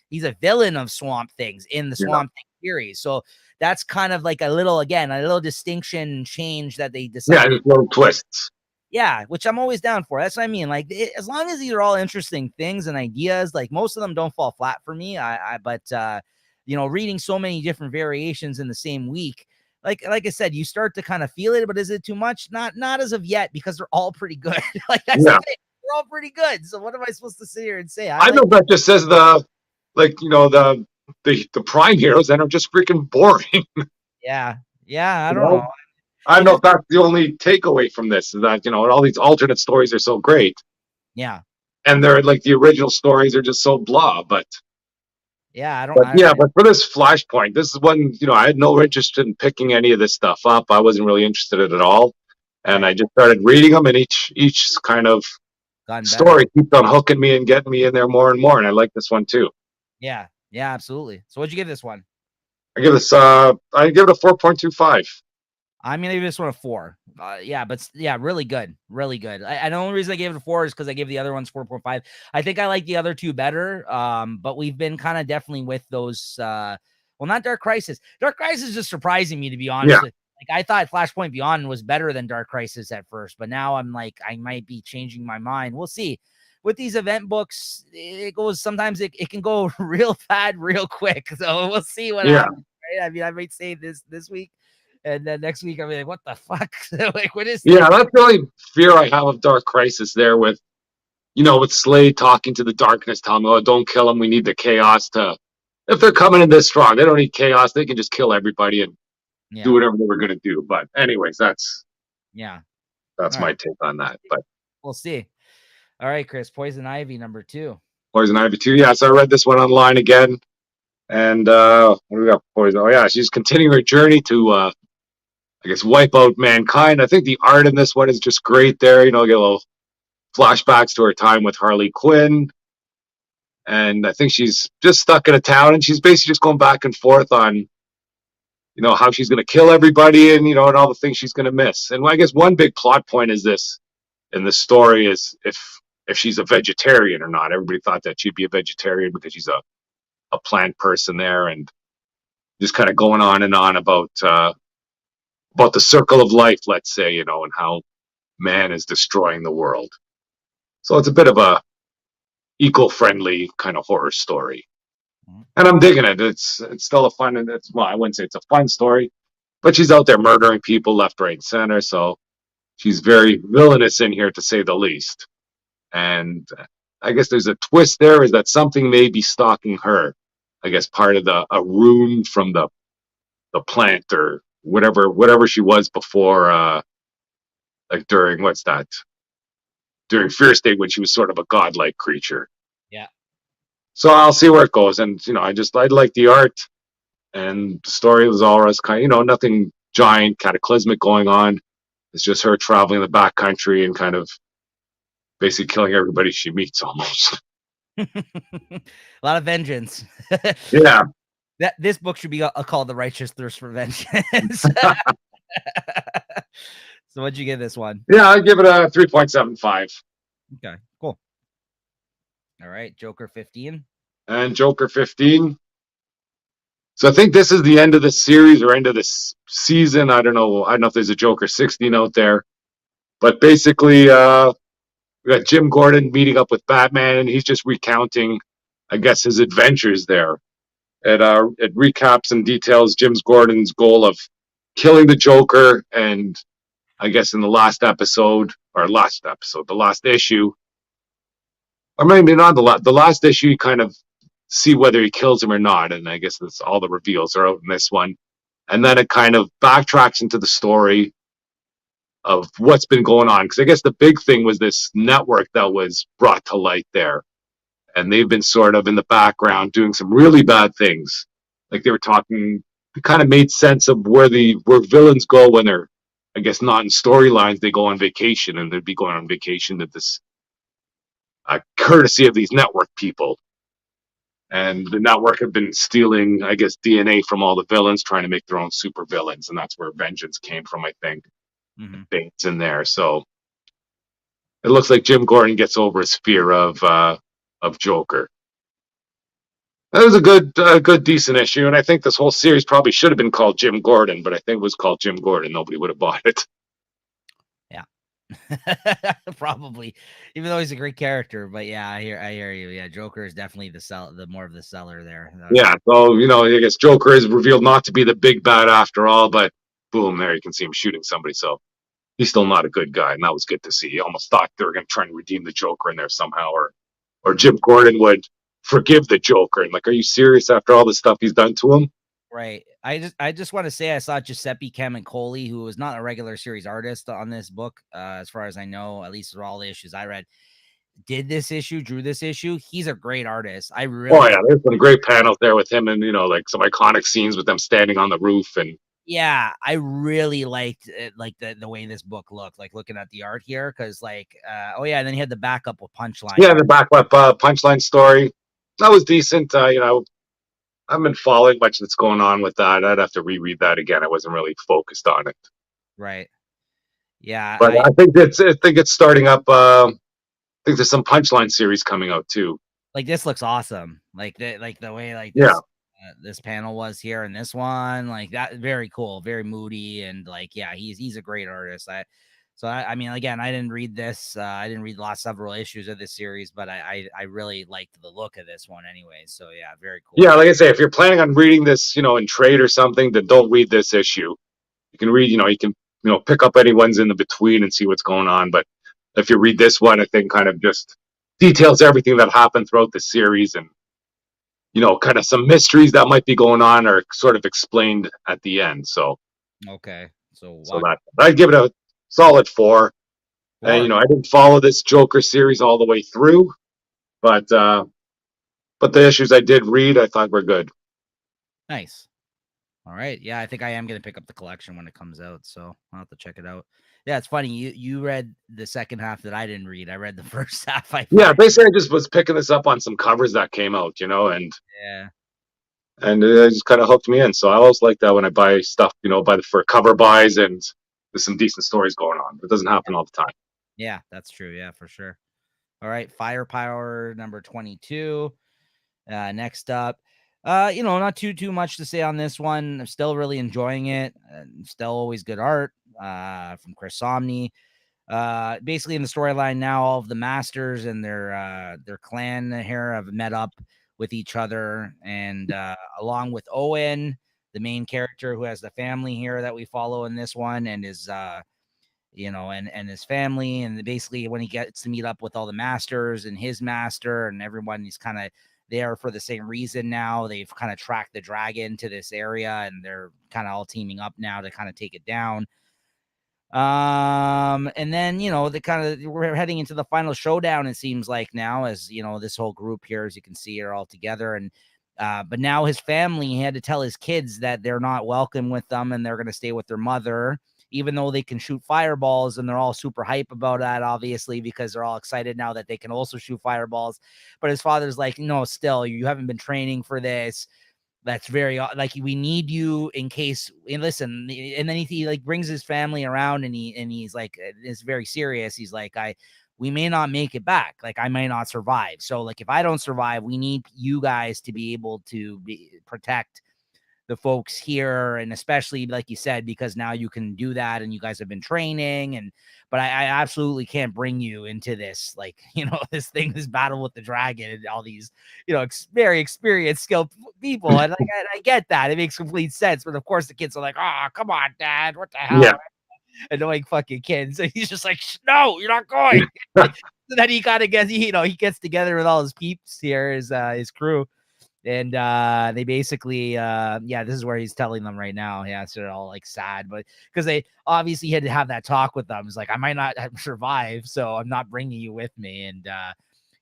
he's a villain of Swamp Things in the Swamp Thing series. So that's kind of like a little distinction change that they decided. Yeah, little twists. Yeah, which I'm always down for. That's what I mean. Like, as long as these are all interesting things and ideas, like most of them don't fall flat for me. But reading so many different variations in the same week, like I said, you start to kind of feel it. But is it too much? Not as of yet, because they're all pretty good. Like that's the thing. They're all pretty good. So what am I supposed to sit here and say? I know that just says the prime heroes that are just freaking boring. Yeah, I don't know. I don't know if that's the only takeaway from this, is that, all these alternate stories are so great. Yeah. And they're like the original stories are just so blah, but yeah, but for this Flashpoint, this is one, I had no interest in picking any of this stuff up. I wasn't really interested in it at all. And I just started reading them, and each kind of story keeps on hooking me and getting me in there more and more. And I like this one too. Yeah, absolutely. So what'd you give this one? I give it a 4.25. I'm gonna give this one a 4. Really good, really good. The only reason I gave it a 4 is because I gave the other ones 4.5. I think I like the other two better. But we've been kind of definitely with those. Not Dark Crisis. Dark Crisis is just surprising me, to be honest. Yeah. Like, I thought Flashpoint Beyond was better than Dark Crisis at first, but now I'm like, I might be changing my mind. We'll see. With these event books, sometimes it can go real bad real quick. So we'll see what happens. Right? I mean, I might say this week, and then next week I'll be like, what the fuck? Like, what is this? Yeah, that's the only fear I have of Dark Crisis there, with Slade talking to the darkness, telling them, oh, don't kill them. We need the chaos if they're coming in this strong, they don't need chaos. They can just kill everybody and do whatever they were going to do. But anyways, that's my take on that. But we'll see. All right, Chris, Poison Ivy number 2. Poison Ivy 2. Yeah, so I read this one online again. And what do we got? Poison. Oh yeah, she's continuing her journey to wipe out mankind. I think the art in this one is just great there. Get a little flashbacks to her time with Harley Quinn. And I think she's just stuck in a town, and she's basically just going back and forth on, how she's going to kill everybody, and, and all the things she's going to miss. And I guess one big plot point is this in the story is if she's a vegetarian or not. Everybody thought that she'd be a vegetarian because she's a plant person there, and just kind of going on and on about the circle of life, let's say, and how man is destroying the world. So it's a bit of a eco-friendly kind of horror story, and I'm digging it. It's still a fun, and I wouldn't say it's a fun story, but she's out there murdering people left, right, and center. So she's very villainous in here, to say the least. And I guess there's a twist there, is that something may be stalking her. I guess part of a rune from the plant, or whatever she was before, like during Fear State, when she was sort of a godlike creature. Yeah. So I'll see where it goes, and I like the art, and the story was all kind of, nothing giant cataclysmic going on. It's just her traveling the backcountry and kind of basically killing everybody she meets, almost. A lot of vengeance. Yeah. This book should be called The Righteous Thirst for Vengeance. So what'd you give this one? Yeah, I give it a 3.75. Okay, cool. All right, Joker 15. And Joker 15. So I think this is the end of the series, or end of this season. I don't know if there's a Joker 16 out there. But basically, we got Jim Gordon meeting up with Batman, and he's just recounting, I guess, his adventures there. It recaps and details Gordon's goal of killing the Joker, and I guess in the last issue, or maybe not the last issue, you kind of see whether he kills him or not, and I guess that's all the reveals are out in this one. And then it kind of backtracks into the story of what's been going on, because I guess the big thing was this network that was brought to light there, and they've been sort of in the background doing some really bad things. Like, they were talking it kind of made sense of where villains go when they're, I guess, not in storylines. They go on vacation, and they'd be going on vacation to this courtesy of these network people. And the network had been stealing, I guess, DNA from all the villains, trying to make their own super villains, and that's where Vengeance came from, I think. Mhm. Bane's in there, so it looks like Jim Gordon gets over his fear of Joker. That was a good, decent issue, and I think this whole series probably should have been called Jim Gordon, but I think it was called Jim Gordon. Nobody would have bought it. Yeah. Probably, even though he's a great character. But yeah, I hear you. Yeah, Joker is definitely the more of the seller there. Yeah, so I guess Joker is revealed not to be the big bad after all, but boom, there you can see him shooting somebody. So he's still not a good guy, and that was good to see. You almost thought they were going to try and redeem the Joker in there somehow, or Jim Gordon would forgive the Joker. And like, are you serious after all the stuff he's done to him? Right. I just want to say I saw Giuseppe Camuncoli, who was not a regular series artist on this book, as far as I know, at least for all the issues I read. Did this issue, drew this issue. He's a great artist. I really, oh yeah, there's some great panels there with him, and like some iconic scenes with them standing on the roof, and yeah, I really liked it, like the way this book looked, like looking at the art here, because like, oh yeah, and then he had the backup with Punchline. yeah, the backup punchline story that was decent. I've been following much that's going on with that. I'd have to reread that again. I wasn't really focused on it, Right. Yeah, but I think it's starting up. I think there's some punchline series coming out too. like this looks awesome. Like the way like Yeah. this panel was here and this one, like that, very cool, very moody, and like yeah, he's a great artist. I mean, again, I didn't read this. I didn't read the last several issues of this series, but I really liked the look of this one anyway. So yeah, very cool. Yeah, like I say, if you're planning on reading this, in trade or something, then don't read this issue. You can read, you can, pick up any ones in the between and see what's going on. But if you read this one, I think kind of just details everything that happened throughout the series, and kind of some mysteries that might be going on are sort of explained at the end. So Okay, so that I'd give it a solid 4. And I didn't follow this Joker series all the way through, but the issues I did read, I thought were good. Nice. All right. Yeah, I think I am going to pick up the collection when it comes out, so I'll have to check it out. Yeah, it's funny. You read the second half that I didn't read. I read the first half. Yeah, basically, I just was picking this up on some covers that came out, and Yeah. and it just kind of hooked me in. So I always like that when I buy stuff, for cover buys, and there's some decent stories going on. It doesn't happen all the time. Yeah, that's true. Yeah, for sure. All right, Firepower number 22. Next up, not too much to say on this one. I'm still really enjoying it. Still always good art from Chris Somney. Basically in the storyline now, all of the masters and their clan here have met up with each other, and along with Owen, the main character who has the family here that we follow in this one, and his and his family, and basically when he gets to meet up with all the masters and his master and everyone, he's kind of there for the same reason. Now they've kind of tracked the dragon to this area, and they're kind of all teaming up now to kind of take it down. And then we're heading into the final showdown, it seems like now, as this whole group here, as you can see, are all together. And but now his family, he had to tell his kids that they're not welcome with them and they're going to stay with their mother, even though they can shoot fireballs, and they're all super hype about that, obviously, because they're all excited now that they can also shoot fireballs. But his father's like, no, still, you haven't been training for this. That's very like, we need you in case, and listen. And then he like brings his family around, and he's like, it's very serious. He's like, we may not make it back. Like, I may not survive. So like, if I don't survive, we need you guys to be able to protect the folks here. And especially like you said, because now you can do that and you guys have been training, but I absolutely can't bring you into this, like, this battle with the dragon and all these, very experienced, skilled people. And like, I get that. It makes complete sense. But of course the kids are like, oh, come on, Dad, what the hell? Yeah. Annoying fucking kids. So he's just like, no, you're not going. So then he kind of gets, he gets together with all his peeps here, his crew. And they basically, this is where he's telling them right now. Yeah, so they're all like sad, but because they obviously had to have that talk with them. It's like, I might not survive, so I'm not bringing you with me. And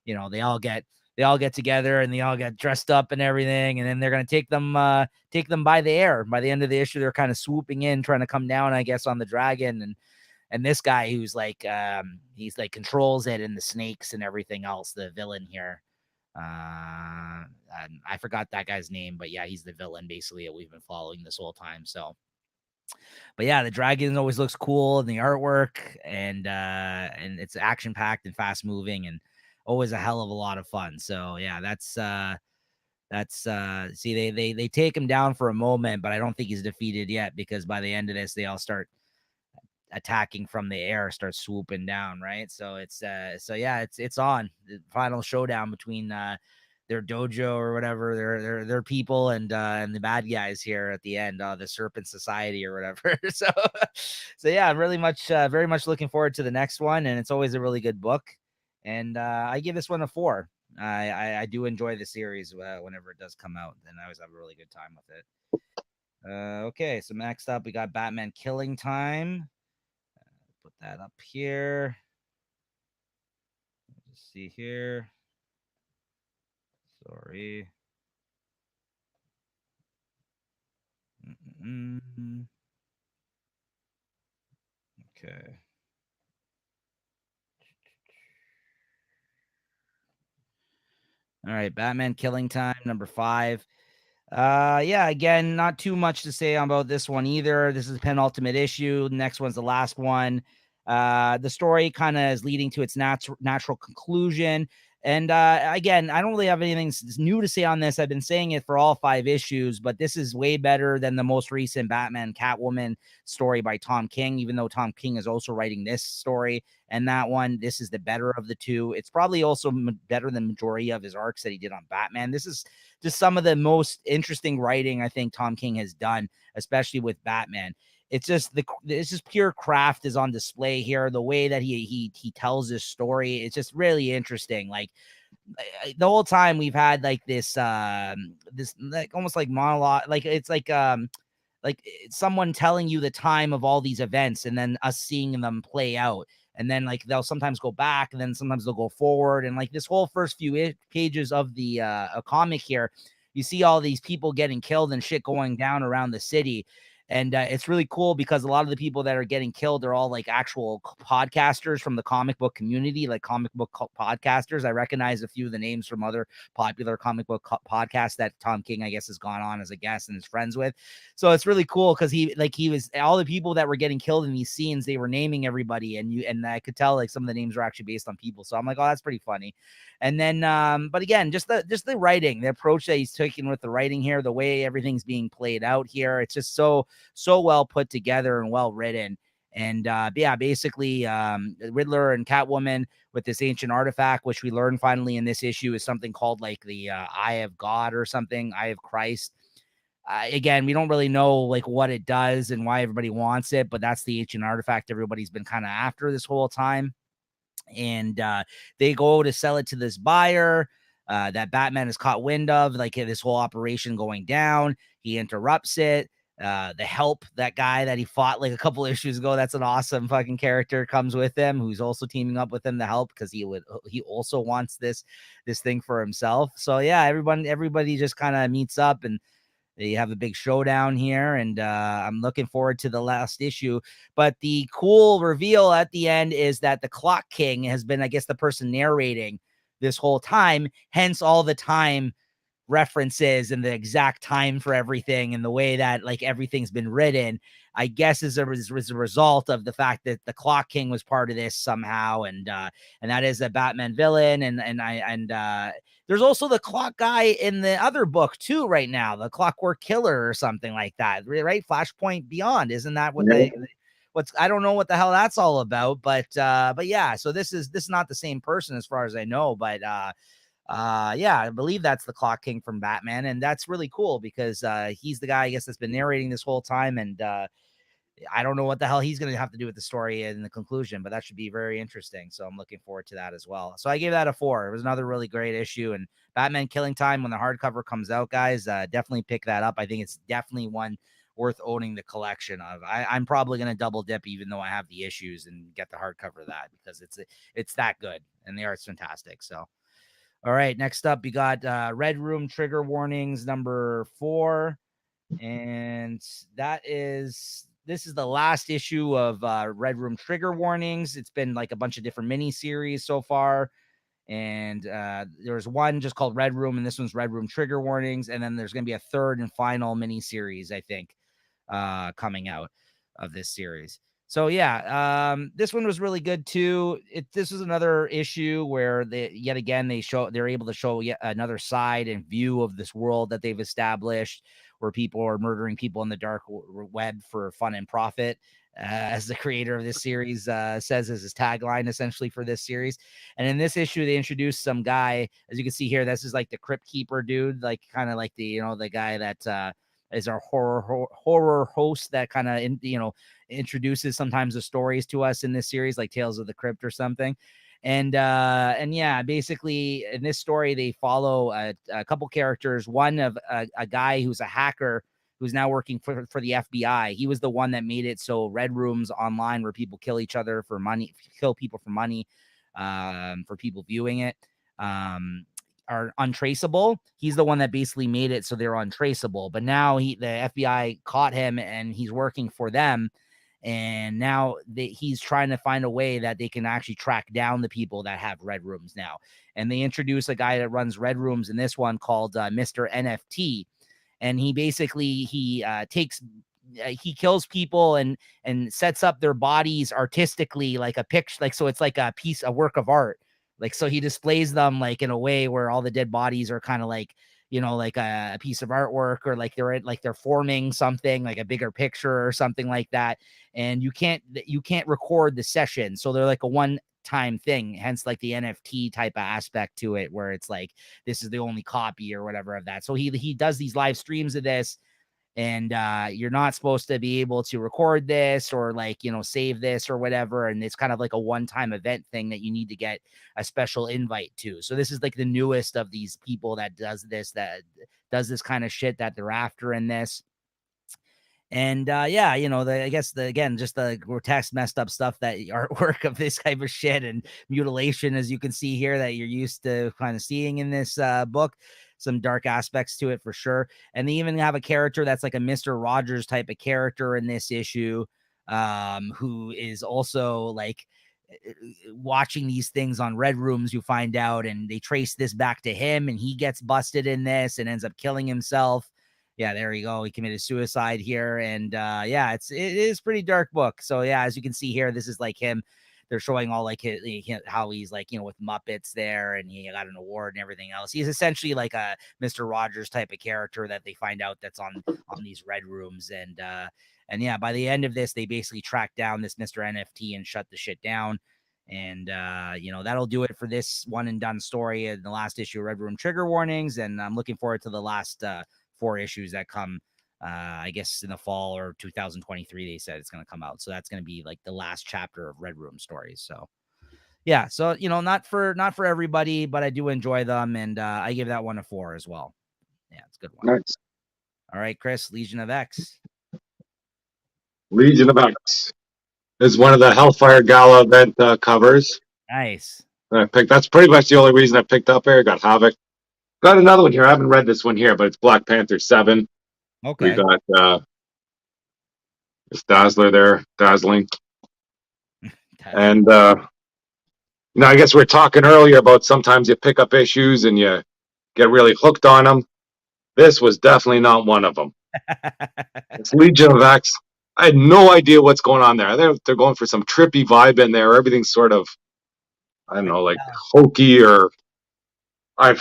they all get all get together and they all get dressed up and everything, and then they're gonna take them by the air. By the end of the issue, they're kind of swooping in, trying to come down, I guess, on the dragon, and this guy who's like he's like controls it and the snakes and everything else, the villain here. I forgot that guy's name, but yeah, he's the villain basically that we've been following this whole time. So, but yeah, the dragon always looks cool in the artwork, and it's action packed and fast moving, and always a hell of a lot of fun. So yeah, that's see they take him down for a moment, but I don't think he's defeated yet, because by the end of this, they all start attacking from the air, start swooping down, right? So it's it's on the final showdown between their dojo or whatever, their people, and the bad guys here at the end, the Serpent Society or whatever. So yeah, I'm really much very much looking forward to the next one, and it's always a really good book. And I give this one a 4. I do enjoy the series whenever it does come out, and I always have a really good time with it. Okay, so next up we got Batman Killing Time. Put that up here. Let's see here. Sorry. Okay. All right, Batman Killing Time, number 5. Yeah, again, not too much to say about this one either. This is the penultimate issue. The next one's the last one. The story kind of is leading to its natural conclusion. And again, I don't really have anything new to say on this. I've been saying it for all 5 issues, but this is way better than the most recent Batman Catwoman story by Tom King, even though Tom King is also writing this story and that one. This is the better of the two. It's probably also better than majority of his arcs that he did on Batman. This is just some of the most interesting writing I think Tom King has done, especially with Batman. It's just pure craft is on display here. The way that he tells this story, it's just really interesting. Like the whole time we've had like this like almost like monologue, like it's like someone telling you the time of all these events and then us seeing them play out. And then like they'll sometimes go back and then sometimes they'll go forward. And like this whole first few pages of the a comic here, you see all these people getting killed and shit going down around the city. And it's really cool because a lot of the people that are getting killed are all like actual podcasters from the comic book community, like comic book podcasters. I recognize a few of the names from other popular comic book podcasts that Tom King, I guess, has gone on as a guest and is friends with. So it's really cool because he was all the people that were getting killed in these scenes, they were naming everybody, and I could tell like some of the names were actually based on people. So I'm like, oh, that's pretty funny. And then, but again, just the writing, the approach that he's taking with the writing here, the way everything's being played out here, it's just so well put together and well written. And yeah, basically, Riddler and Catwoman with this ancient artifact, which we learn finally in this issue is something called like the Eye of God or something, Eye of Christ. Again, we don't really know like what it does and why everybody wants it, but that's the ancient artifact everybody's been kind of after this whole time. And they go to sell it to this buyer that Batman has caught wind of, like this whole operation going down. He interrupts it. The Help, that guy that he fought like a couple issues ago, that's an awesome fucking character, comes with him, who's also teaming up with him to help because he also wants this thing for himself. So yeah, everybody just kind of meets up and they have a big showdown here, and I'm looking forward to the last issue. But the cool reveal at the end is that the Clock King has been, I guess, the person narrating this whole time, hence all the time references and the exact time for everything and the way that like everything's been written, I guess is a result of the fact that the Clock King was part of this somehow, and that is a Batman villain, and there's also the clock guy in the other book too right now, the Clockwork Killer or something like that, right? Flashpoint Beyond, isn't that what they what's I don't know what the hell that's all about, but yeah, so this is not the same person as far as I know, but yeah, I believe that's the Clock King from Batman, and that's really cool because he's the guy, I guess, that's been narrating this whole time, and I don't know what the hell he's going to have to do with the story in the conclusion, but that should be very interesting. So I'm looking forward to that as well. So I gave that a 4. It was another really great issue, and Batman Killing Time, when the hardcover comes out, guys, definitely pick that up. I think it's definitely one worth owning the collection of. I'm probably going to double dip, even though I have the issues, and get the hardcover of that because it's that good and the art's fantastic. So. All right, next up, you got Red Room Trigger Warnings number 4. And this is the last issue of Red Room Trigger Warnings. It's been like a bunch of different mini series so far. And there's one just called Red Room, and this one's Red Room Trigger Warnings. And then there's going to be a third and final mini series, I think, coming out of this series. So yeah, this one was really good too. This was another issue where yet again they're able to show yet another side and view of this world that they've established, where people are murdering people in the dark web for fun and profit. As the creator of this series says as his tagline essentially for this series. And in this issue, they introduced some guy, as you can see here. This is like the Crypt Keeper dude, like kind of like the the guy that is our horror host that kind of introduces sometimes the stories to us in this series, like Tales of the Crypt or something. And yeah, basically in this story they follow a couple characters. One of a guy who's a hacker who's now working for the FBI. He was the one that made it so Red Rooms online, where people kill each other for money, kill people for money, for people viewing it, are untraceable. He's the one that basically made it so they're untraceable. But now the FBI caught him and he's working for them. And now he's trying to find a way that they can actually track down the people that have Red Rooms now. And they introduce a guy that runs Red Rooms in this one called Mr. NFT. And he basically he kills people and sets up their bodies artistically, like a picture, like, so it's like a work of art. Like, so he displays them like in a way where all the dead bodies are kind of like, like a piece of artwork, or like they're forming something like a bigger picture or something like that. And you can't record the session. So they're like a one-time thing, hence like the NFT type of aspect to it, where it's like this is the only copy or whatever of that. So he does these live streams of this, and you're not supposed to be able to record this or like save this or whatever. And it's kind of like a one-time event thing that you need to get a special invite to. So this is like the newest of these people that does this kind of shit that they're after in this. And yeah, I guess just the grotesque, messed up stuff, that artwork of this type of shit and mutilation, as you can see here, that you're used to kind of seeing in this book. Some dark aspects to it for sure. And they even have a character that's like a Mr. Rogers type of character in this issue, who is also like watching these things on Red Rooms, you find out, and they trace this back to him, and he gets busted in this and ends up killing himself. Yeah, there you go. He committed suicide here. And yeah, it is pretty dark book. So yeah, as you can see here, this is like him. They're showing all like how he's like, with Muppets there, and he got an award and everything else. He's essentially like a Mr. Rogers type of character that they find out that's on these Red Rooms. And yeah, by the end of this, they basically track down this Mr. NFT and shut the shit down. And that'll do it for this one and done story in the last issue of Red Room Trigger Warnings. And I'm looking forward to the last 4 issues that come, I guess in the fall or 2023, they said it's going to come out. So that's going to be like the last chapter of Red Room stories. So yeah, so not for everybody, but I do enjoy them, and I give that one a 4 as well. Yeah, it's a good one. Nice. All right, Chris, Legion of X. Legion of X is one of the Hellfire Gala event covers. Nice. That's pretty much the only reason I picked up here. Got Havoc. Got another one here. I haven't read this one here, but it's Black Panther 7. Okay. We got this Dazzler there, dazzling. And I guess we were talking earlier about sometimes you pick up issues and you get really hooked on them. This was definitely not one of them. It's Legion of X. I had no idea what's going on there. They're going for some trippy vibe in there. Everything's sort of, I don't know, like hokey, or I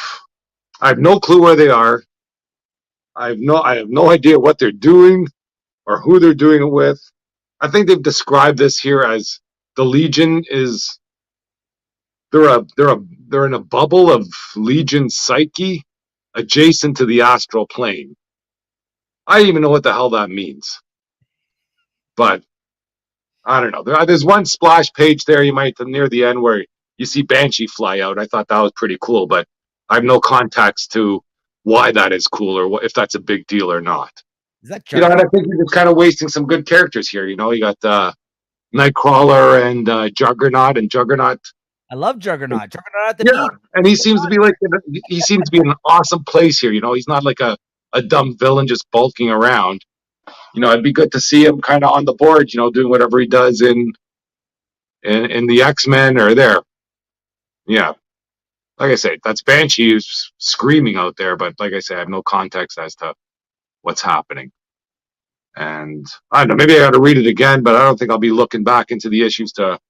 have no clue where they are. I have no idea what they're doing or who they're doing it with. I think they've described this here as the Legion is they're in a bubble of Legion psyche adjacent to the astral plane. I don't even know what the hell that means. But I don't know. There's one splash page there you might near the end where you see Banshee fly out. I thought that was pretty cool, but I have no context to why that is cool or if that's a big deal or not. Is that and I think you're just kind of wasting some good characters here. You got Nightcrawler and Juggernaut, and Juggernaut I love Juggernaut. Juggernaut at the Yeah, beach. and he seems to be like he seems to be in an awesome place here. You know, he's not like a dumb villain just bulking around. You know, it'd be good to see him kind of on the board. You know, doing whatever he does in the X-Men or there. Yeah, like I say, that's Banshee who's screaming out there. But like I say, I have no context as to what's happening. And I don't know, maybe I got to read it again, but I don't think I'll be looking back into the issues to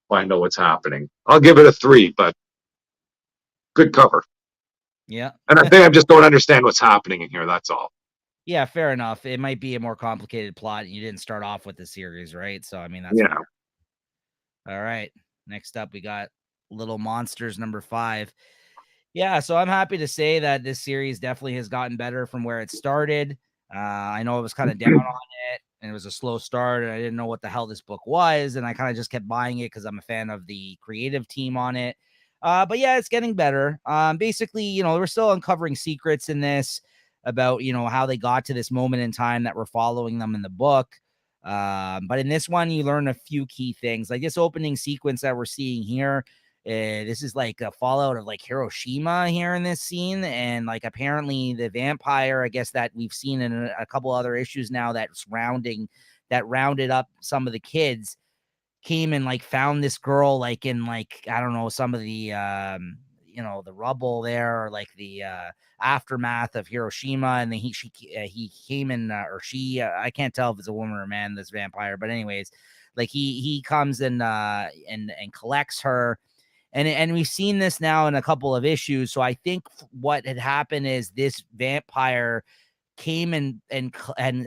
find out what's happening. I'll give it a 3, but good cover. Yeah. And I think I just don't understand what's happening in here. That's all. Yeah, fair enough. It might be a more complicated plot, and you didn't start off with the series, right? So, I mean, that's Yeah. fair. All right. Next up, we got Little Monsters number 5. Yeah, so I'm happy to say that this series definitely has gotten better from where it started. I know it was kind of down on it, and it was a slow start, and I didn't know what the hell this book was, and I kind of just kept buying it because I'm a fan of the creative team on it. But yeah, it's getting better. Basically, we're still uncovering secrets in this about how they got to this moment in time that we're following them in the book. But in this one, you learn a few key things, like this opening sequence that we're seeing here. This is like a fallout of like Hiroshima here in this scene, and like apparently the vampire, I guess, that we've seen in a couple other issues now that rounded up some of the kids, came and like found this girl like in like I don't know, some of the the rubble there, or like the aftermath of Hiroshima, and then he came in, or she, I can't tell if it's a woman or a man, this vampire, but anyways, like he comes and collects her. And we've seen this now in a couple of issues. So I think what had happened is this vampire came and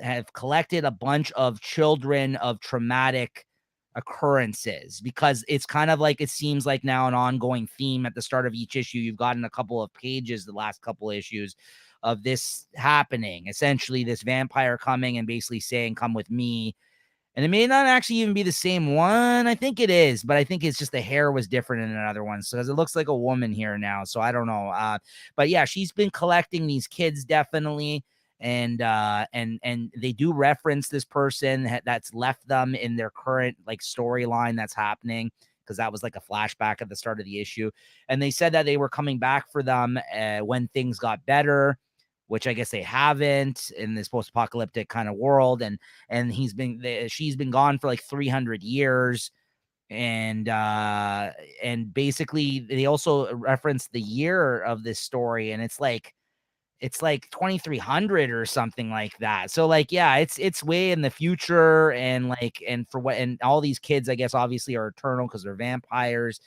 have collected a bunch of children of traumatic occurrences, because it's kind of like, it seems like now an ongoing theme at the start of each issue. You've gotten a couple of pages, the last couple of issues, of this happening. Essentially, this vampire coming and basically saying, "Come with me." And it may not actually even be the same one. I think it is, but I think it's just the hair was different in another one. So it looks like a woman here now. So I don't know. But yeah, she's been collecting these kids definitely. And they do reference this person that's left them in their current like storyline that's happening, because that was like a flashback at the start of the issue. And they said that they were coming back for them when things got better, which I guess they haven't in this post-apocalyptic kind of world. And she's been gone for like 300 years. And basically they also reference the year of this story, and it's like 2300 or something like that. So like, yeah, it's way in the future. And like, and all these kids, I guess, obviously are eternal because they're vampires,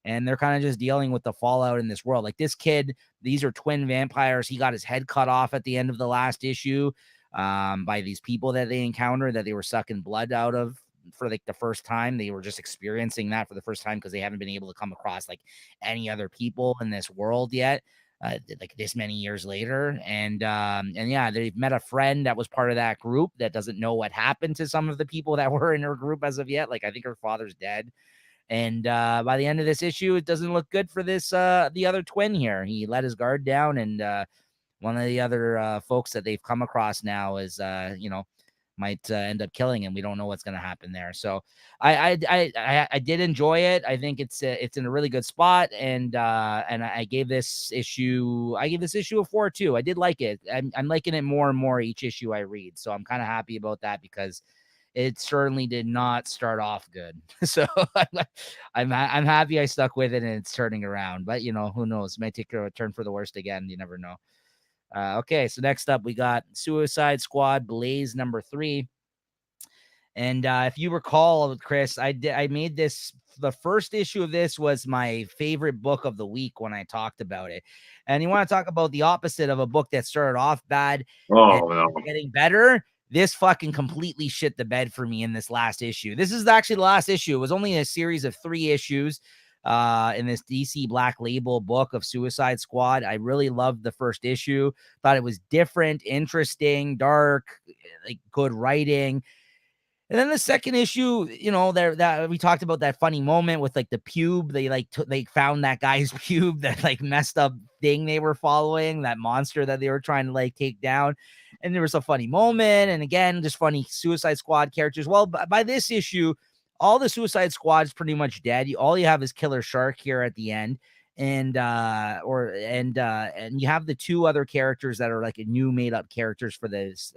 and they're kind of just dealing with the fallout in this world. Like this kid, these are twin vampires. He got his head cut off at the end of the last issue by these people that they encountered, that they were sucking blood out of for like the first time. They were just experiencing that for the first time because they haven't been able to come across like any other people in this world yet. Like this many years later. And yeah, they've met a friend that was part of that group that doesn't know what happened to some of the people that were in her group as of yet. Like, I think her father's dead. And by the end of this issue, it doesn't look good for this the other twin here. He let his guard down, and one of the other folks that they've come across now is might end up killing him. We don't know what's going to happen there. So I did enjoy it. I think it's in a really good spot, and I gave this issue a 4 too. I did like it. I'm liking it more and more each issue I read. So I'm kind of happy about that, because it certainly did not start off good. So I'm happy I stuck with it and it's turning around. But who knows? It might take a turn for the worst again. You never know. Okay, so next up we got Suicide Squad Blaze number 3. And if you recall, Chris, I made this, the first issue of this was my favorite book of the week when I talked about it. And you want to talk about the opposite of a book that started off bad and getting better. This fucking completely shit the bed for me in this last issue. This is actually the last issue. It was only a series of 3 issues in this DC Black Label book of Suicide Squad. I really loved the first issue. Thought it was different, interesting, dark, like good writing. And then the second issue, that we talked about that funny moment with like the pube. They found that guy's pube, that like messed up thing they were following, that monster that they were trying to like take down. And there was a funny moment. And again, just funny Suicide Squad characters. Well, by this issue, all the Suicide Squad's pretty much dead. All you have is Killer Shark here at the end. And and you have the two other characters that are like a new made up characters for this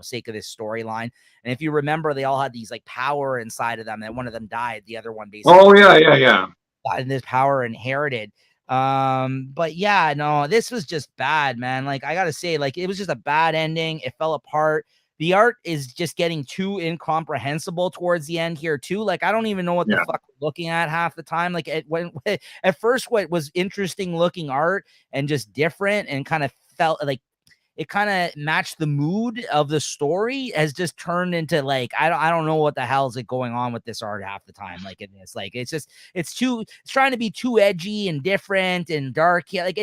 sake of this storyline. And if you remember, they all had these like power inside of them, and one of them died, the other one basically Oh yeah. got this power inherited. But yeah, no, this was just bad, man. Like, I gotta say, like, it was just a bad ending. It fell apart. The art is just getting too incomprehensible towards the end here too. Like, I don't even know what the fuck we're looking at half the time. Like, at first, what was interesting looking art and just different and kind of felt like it kind of matched the mood of the story has just turned into like I don't know what the hell is it going on with this art half the time. Like, it's like it's trying to be too edgy and different and dark. Yeah, like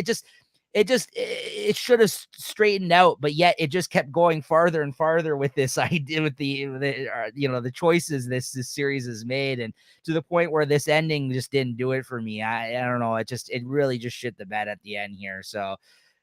it should have straightened out, but yet it just kept going farther and farther with this idea, with the choices this series has made, and to the point where this ending just didn't do it for me. I don't know. It really just shit the bed at the end here. So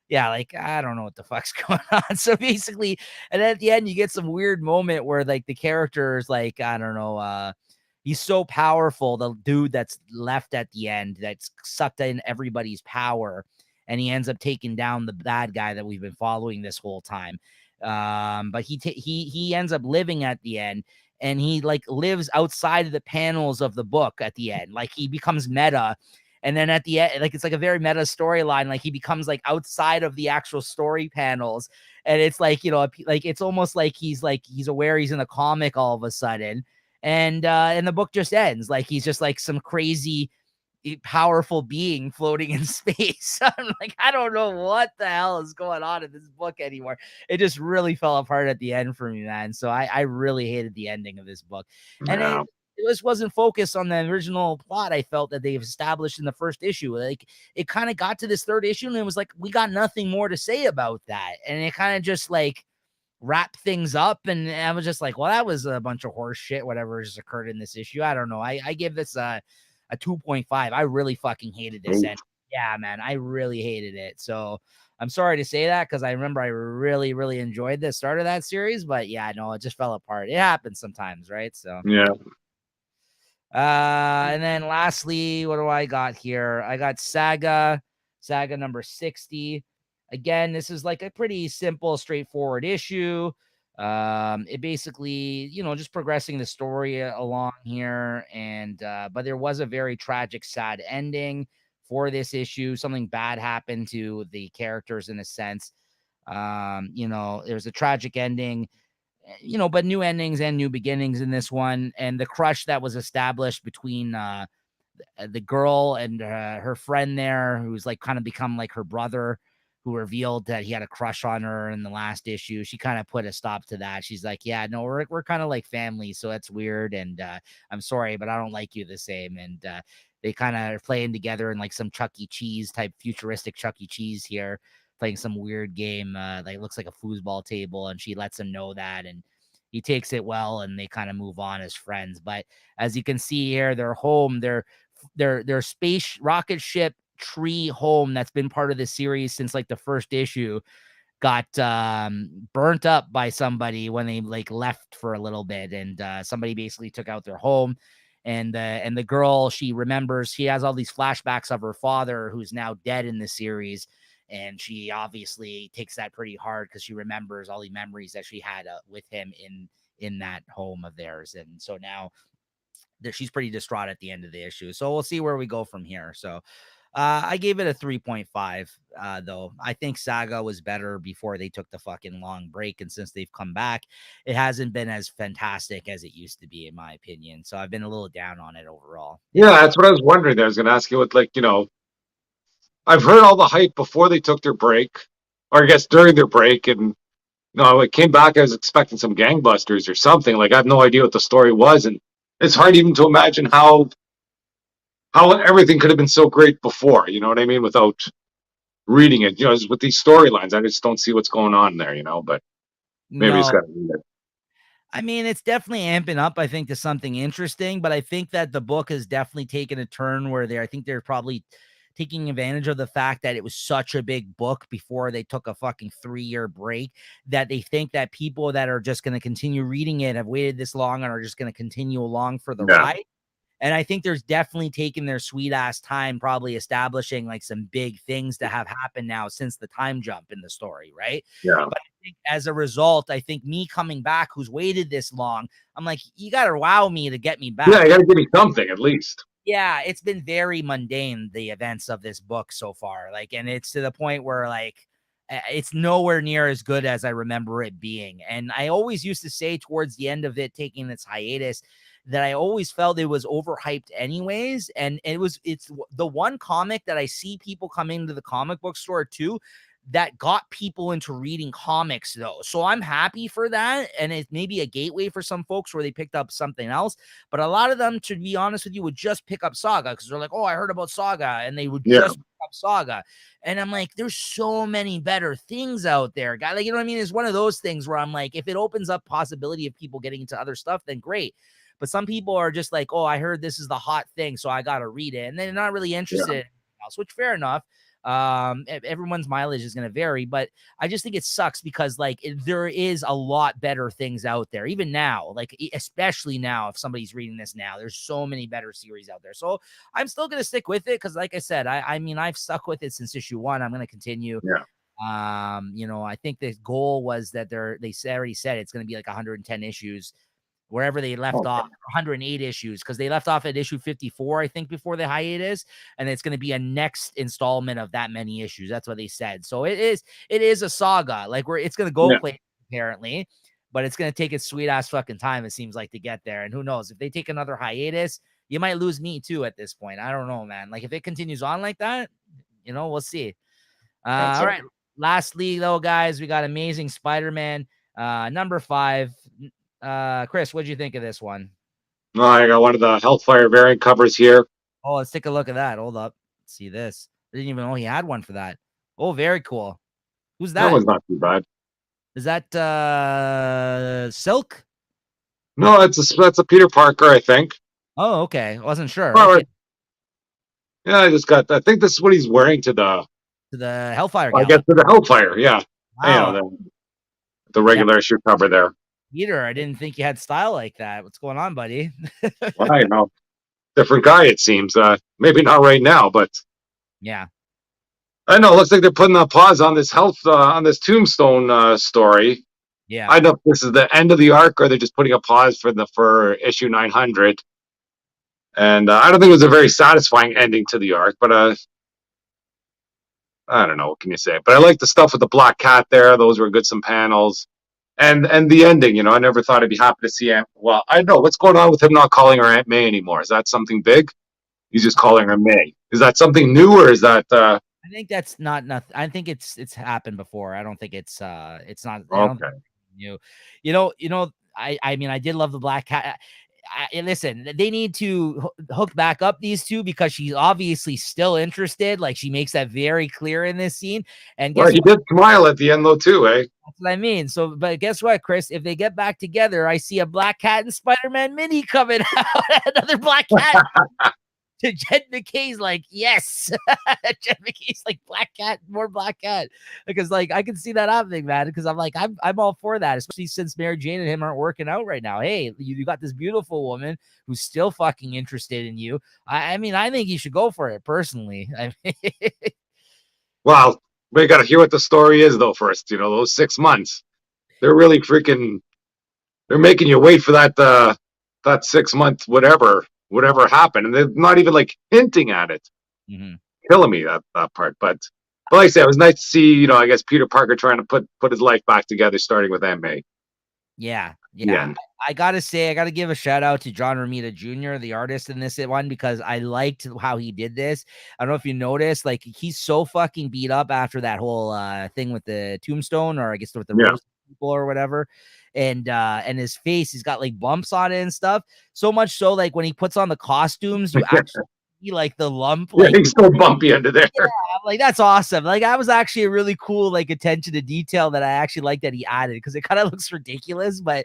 yeah, like, I don't know what the fuck's going on. So basically, and then at the end, you get some weird moment where like the character is like, I don't know, he's so powerful, the dude that's left at the end that's sucked in everybody's power, and he ends up taking down the bad guy that we've been following this whole time. But he ends up living at the end, and he like lives outside of the panels of the book at the end. Like, he becomes meta. And then at the end, like, it's like a very meta storyline. Like, he becomes like outside of the actual story panels. And it's like, like, it's almost like he's aware he's in a comic all of a sudden. And the book just ends. Like, he's just like some crazy powerful being floating in space. I'm like, I don't know what the hell is going on in this book anymore. It just really fell apart at the end for me, man. So I really hated the ending of this book. And it just wasn't focused on the original plot. I felt that they've established in the first issue. Like, it kind of got to this third issue, and it was like, we got nothing more to say about that. And it kind of just like wrap things up. And I was just like, well, that was a bunch of horse shit, whatever just occurred in this issue. I don't know. I give this a 2.5. I really fucking hated this end. Yeah, man, I really hated it. So I'm sorry to say that, because I remember I really, really enjoyed the start of that series, but yeah, no, it just fell apart. It happens sometimes, right? So Yeah. And then lastly, what do I got here? I got Saga number 60. Again, this is like a pretty simple, straightforward issue. It basically, just progressing the story along here, and but there was a very tragic, sad ending for this issue. Something bad happened to the characters in a sense. There's a tragic ending, but new endings and new beginnings in this one. And the crush that was established between the girl and her friend there, who's like kind of become like her brother, who revealed that he had a crush on her in the last issue. She kind of put a stop to that. She's like, yeah, no, we're kind of like family, so that's weird. And I'm sorry, but I don't like you the same. And they kind of are playing together in like some Chuck E. Cheese type, futuristic Chuck E. Cheese here, playing some weird game, like looks like a foosball table, and she lets him know that, and he takes it well, and they kind of move on as friends. But as you can see here, their home, their space rocket ship tree home that's been part of the series since like the first issue got burnt up by somebody when they like left for a little bit, and somebody basically took out their home. And the girl, she remembers, she has all these flashbacks of her father, who's now dead in the series, and she obviously takes that pretty hard because she remembers all the memories that she had with him in that home of theirs. And so now she's pretty distraught at the end of the issue. So we'll see where we go from here. So I gave it a 3.5, though. I think Saga was better before they took the fucking long break. And since they've come back, it hasn't been as fantastic as it used to be, in my opinion. So I've been a little down on it overall. Yeah, that's what I was wondering. I was going to ask you what, like, I've heard all the hype before they took their break, or I guess during their break, and I came back. I was expecting some gangbusters or something. Like, I have no idea what the story was, and it's hard even to imagine how everything could have been so great before. You know what I mean? Without reading it, with these storylines, I just don't see what's going on there. But maybe it's got to read it. I mean, it's definitely amping up, I think, to something interesting, but I think that the book has definitely taken a turn where I think they're probably taking advantage of the fact that it was such a big book before they took a fucking 3-year break, that they think that people that are just going to continue reading it have waited this long and are just going to continue along for the Yeah. ride. And I think there's definitely taken their sweet ass time, probably establishing like some big things to have happened now since the time jump in the story, right? Yeah. But I think as a result, I think me coming back, who's waited this long, I'm like, you got to wow me to get me back. Yeah, you got to give me something at least. Yeah, it's been very mundane, the events of this book so far. Like, and it's to the point where like it's nowhere near as good as I remember it being. And I always used to say towards the end of it, taking its hiatus, that I always felt it was overhyped anyways. And it's the one comic that I see people coming to the comic book store too, that got people into reading comics though. So I'm happy for that. And it's maybe a gateway for some folks where they picked up something else. But a lot of them, to be honest with you, would just pick up Saga because they're like, oh, I heard about Saga. And they would just pick up Saga. And I'm like, there's so many better things out there, guy. Like, you know what I mean? It's one of those things where I'm like, if it opens up possibility of people getting into other stuff, then great. But some people are just like, oh, I heard this is the hot thing, so I got to read it. And they're not really interested in anything else, which fair enough. Everyone's mileage is going to vary, but I just think it sucks because like there is a lot better things out there, even now, like especially now, if somebody's reading this now, there's so many better series out there. So I'm still going to stick with it. Cause like I said, I mean, I've stuck with it since issue 1. I'm going to continue. Yeah. You know, I think the goal was that they already said it's going to be like 110 issues wherever they left off, 108 issues, because they left off at issue 54, I think, before the hiatus, and it's going to be a next installment of that many issues. That's what they said. So it is a saga. Like it's going to go play apparently, but it's going to take its sweet ass fucking time, it seems like, to get there. And who knows, if they take another hiatus, you might lose me too at this point. I don't know, man. Like if it continues on like that, you know, we'll see. All right. Lastly, though, guys, we got Amazing Spider-Man, number 5. Chris, what'd you think of this one? Oh, I got one of the Hellfire variant covers here. Oh, let's take a look at that. Hold up. Let's see this. I didn't even know he had one for that. Oh, very cool. Who's that? That one's not too bad. Is that Silk? No, that's a Peter Parker, I think. Oh, okay. I wasn't sure. Well, Okay. Yeah, I think this is what he's wearing to the Hellfire. I guess to the Hellfire, yeah. Wow. You know, the regular issue cover there. Peter, I didn't think you had style like that. What's going on, buddy? Well, I know. Different guy, it seems. Maybe not right now, but yeah. I know. It looks like they're putting a pause on this on this Tombstone story. Yeah. I don't know if this is the end of the arc or they're just putting a pause for issue 900. And I don't think it was a very satisfying ending to the arc, but I don't know. What can you say? But I like the stuff with the Black Cat there. Those were good, some panels. And the ending, you know, I never thought I'd be happy to see Aunt. Well, I don't know what's going on with him not calling her Aunt May anymore. Is that something big? He's just calling her May. Is that something new, or is that? I think that's not nothing. I think it's happened before. I don't think it's not new. You know. I mean, I did love the Black Cat. Listen, they need to hook back up these two because she's obviously still interested. Like she makes that very clear in this scene. And he did smile at the end though too, eh? That's what I mean. So, but guess what, Chris? If they get back together, I see a Black Cat and Spider-Man mini coming out. Another Black Cat. To Jed McKay's like, yes. Jed McKay's like, Black Cat, more Black Cat. Because like I can see that happening, man. Because I'm like, I'm all for that, especially since Mary Jane and him aren't working out right now. Hey, you got this beautiful woman who's still fucking interested in you. I mean, I think you should go for it personally. I mean, well, we got to hear what the story is though first. You know, those 6 months, they're really freaking. They're making you wait for that 6 month whatever happened, and they're not even like hinting at it. Killing me that part. But like I said, it was nice to see, you know, I guess Peter Parker trying to put his life back together, starting with Aunt May. Yeah. I gotta give a shout out to John Romita Jr., the artist in this one, because I liked how he did this. I don't know if you noticed, like he's so fucking beat up after that whole thing with the Tombstone, or I guess with the Rose people or whatever. And his face, he's got like bumps on it and stuff. So much so, like when he puts on the costumes, you actually see like the lump. Like, he's so bumpy under there. Yeah, like that's awesome. Like that was actually a really cool like attention to detail that I actually like that he added, because it kind of looks ridiculous, but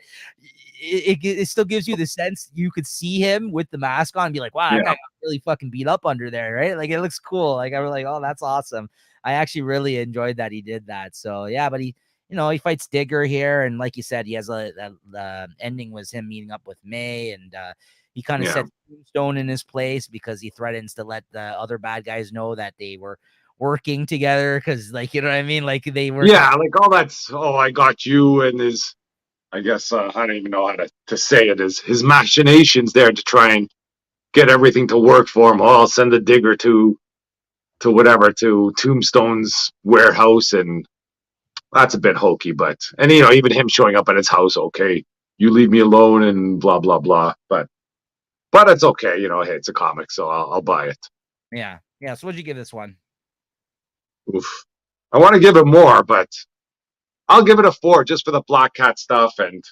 it still gives you the sense you could see him with the mask on and be like, wow, that guy got really fucking beat up under there, right? Like it looks cool. Like I was like, oh, that's awesome. I actually really enjoyed that he did that. So yeah, but he, he fights Digger here, and like you said, he has the ending was him meeting up with May, and he kind of sets Tombstone in his place because he threatens to let the other bad guys know that they were working together because, like, you know what I mean? Like they were. Yeah, like all that's, oh, I got you, and his, I guess, I don't even know how to say it, is his machinations there to try and get everything to work for him. Oh, I'll send the Digger to whatever, to Tombstone's warehouse, and that's a bit hokey, but, and even him showing up at his house, okay, you leave me alone and blah blah blah, but it's okay, hey, it's a comic, so I'll buy it. Yeah. So what'd you give this one? Oof. I want to give it more, but I'll give it a 4 just for the Black Cat stuff and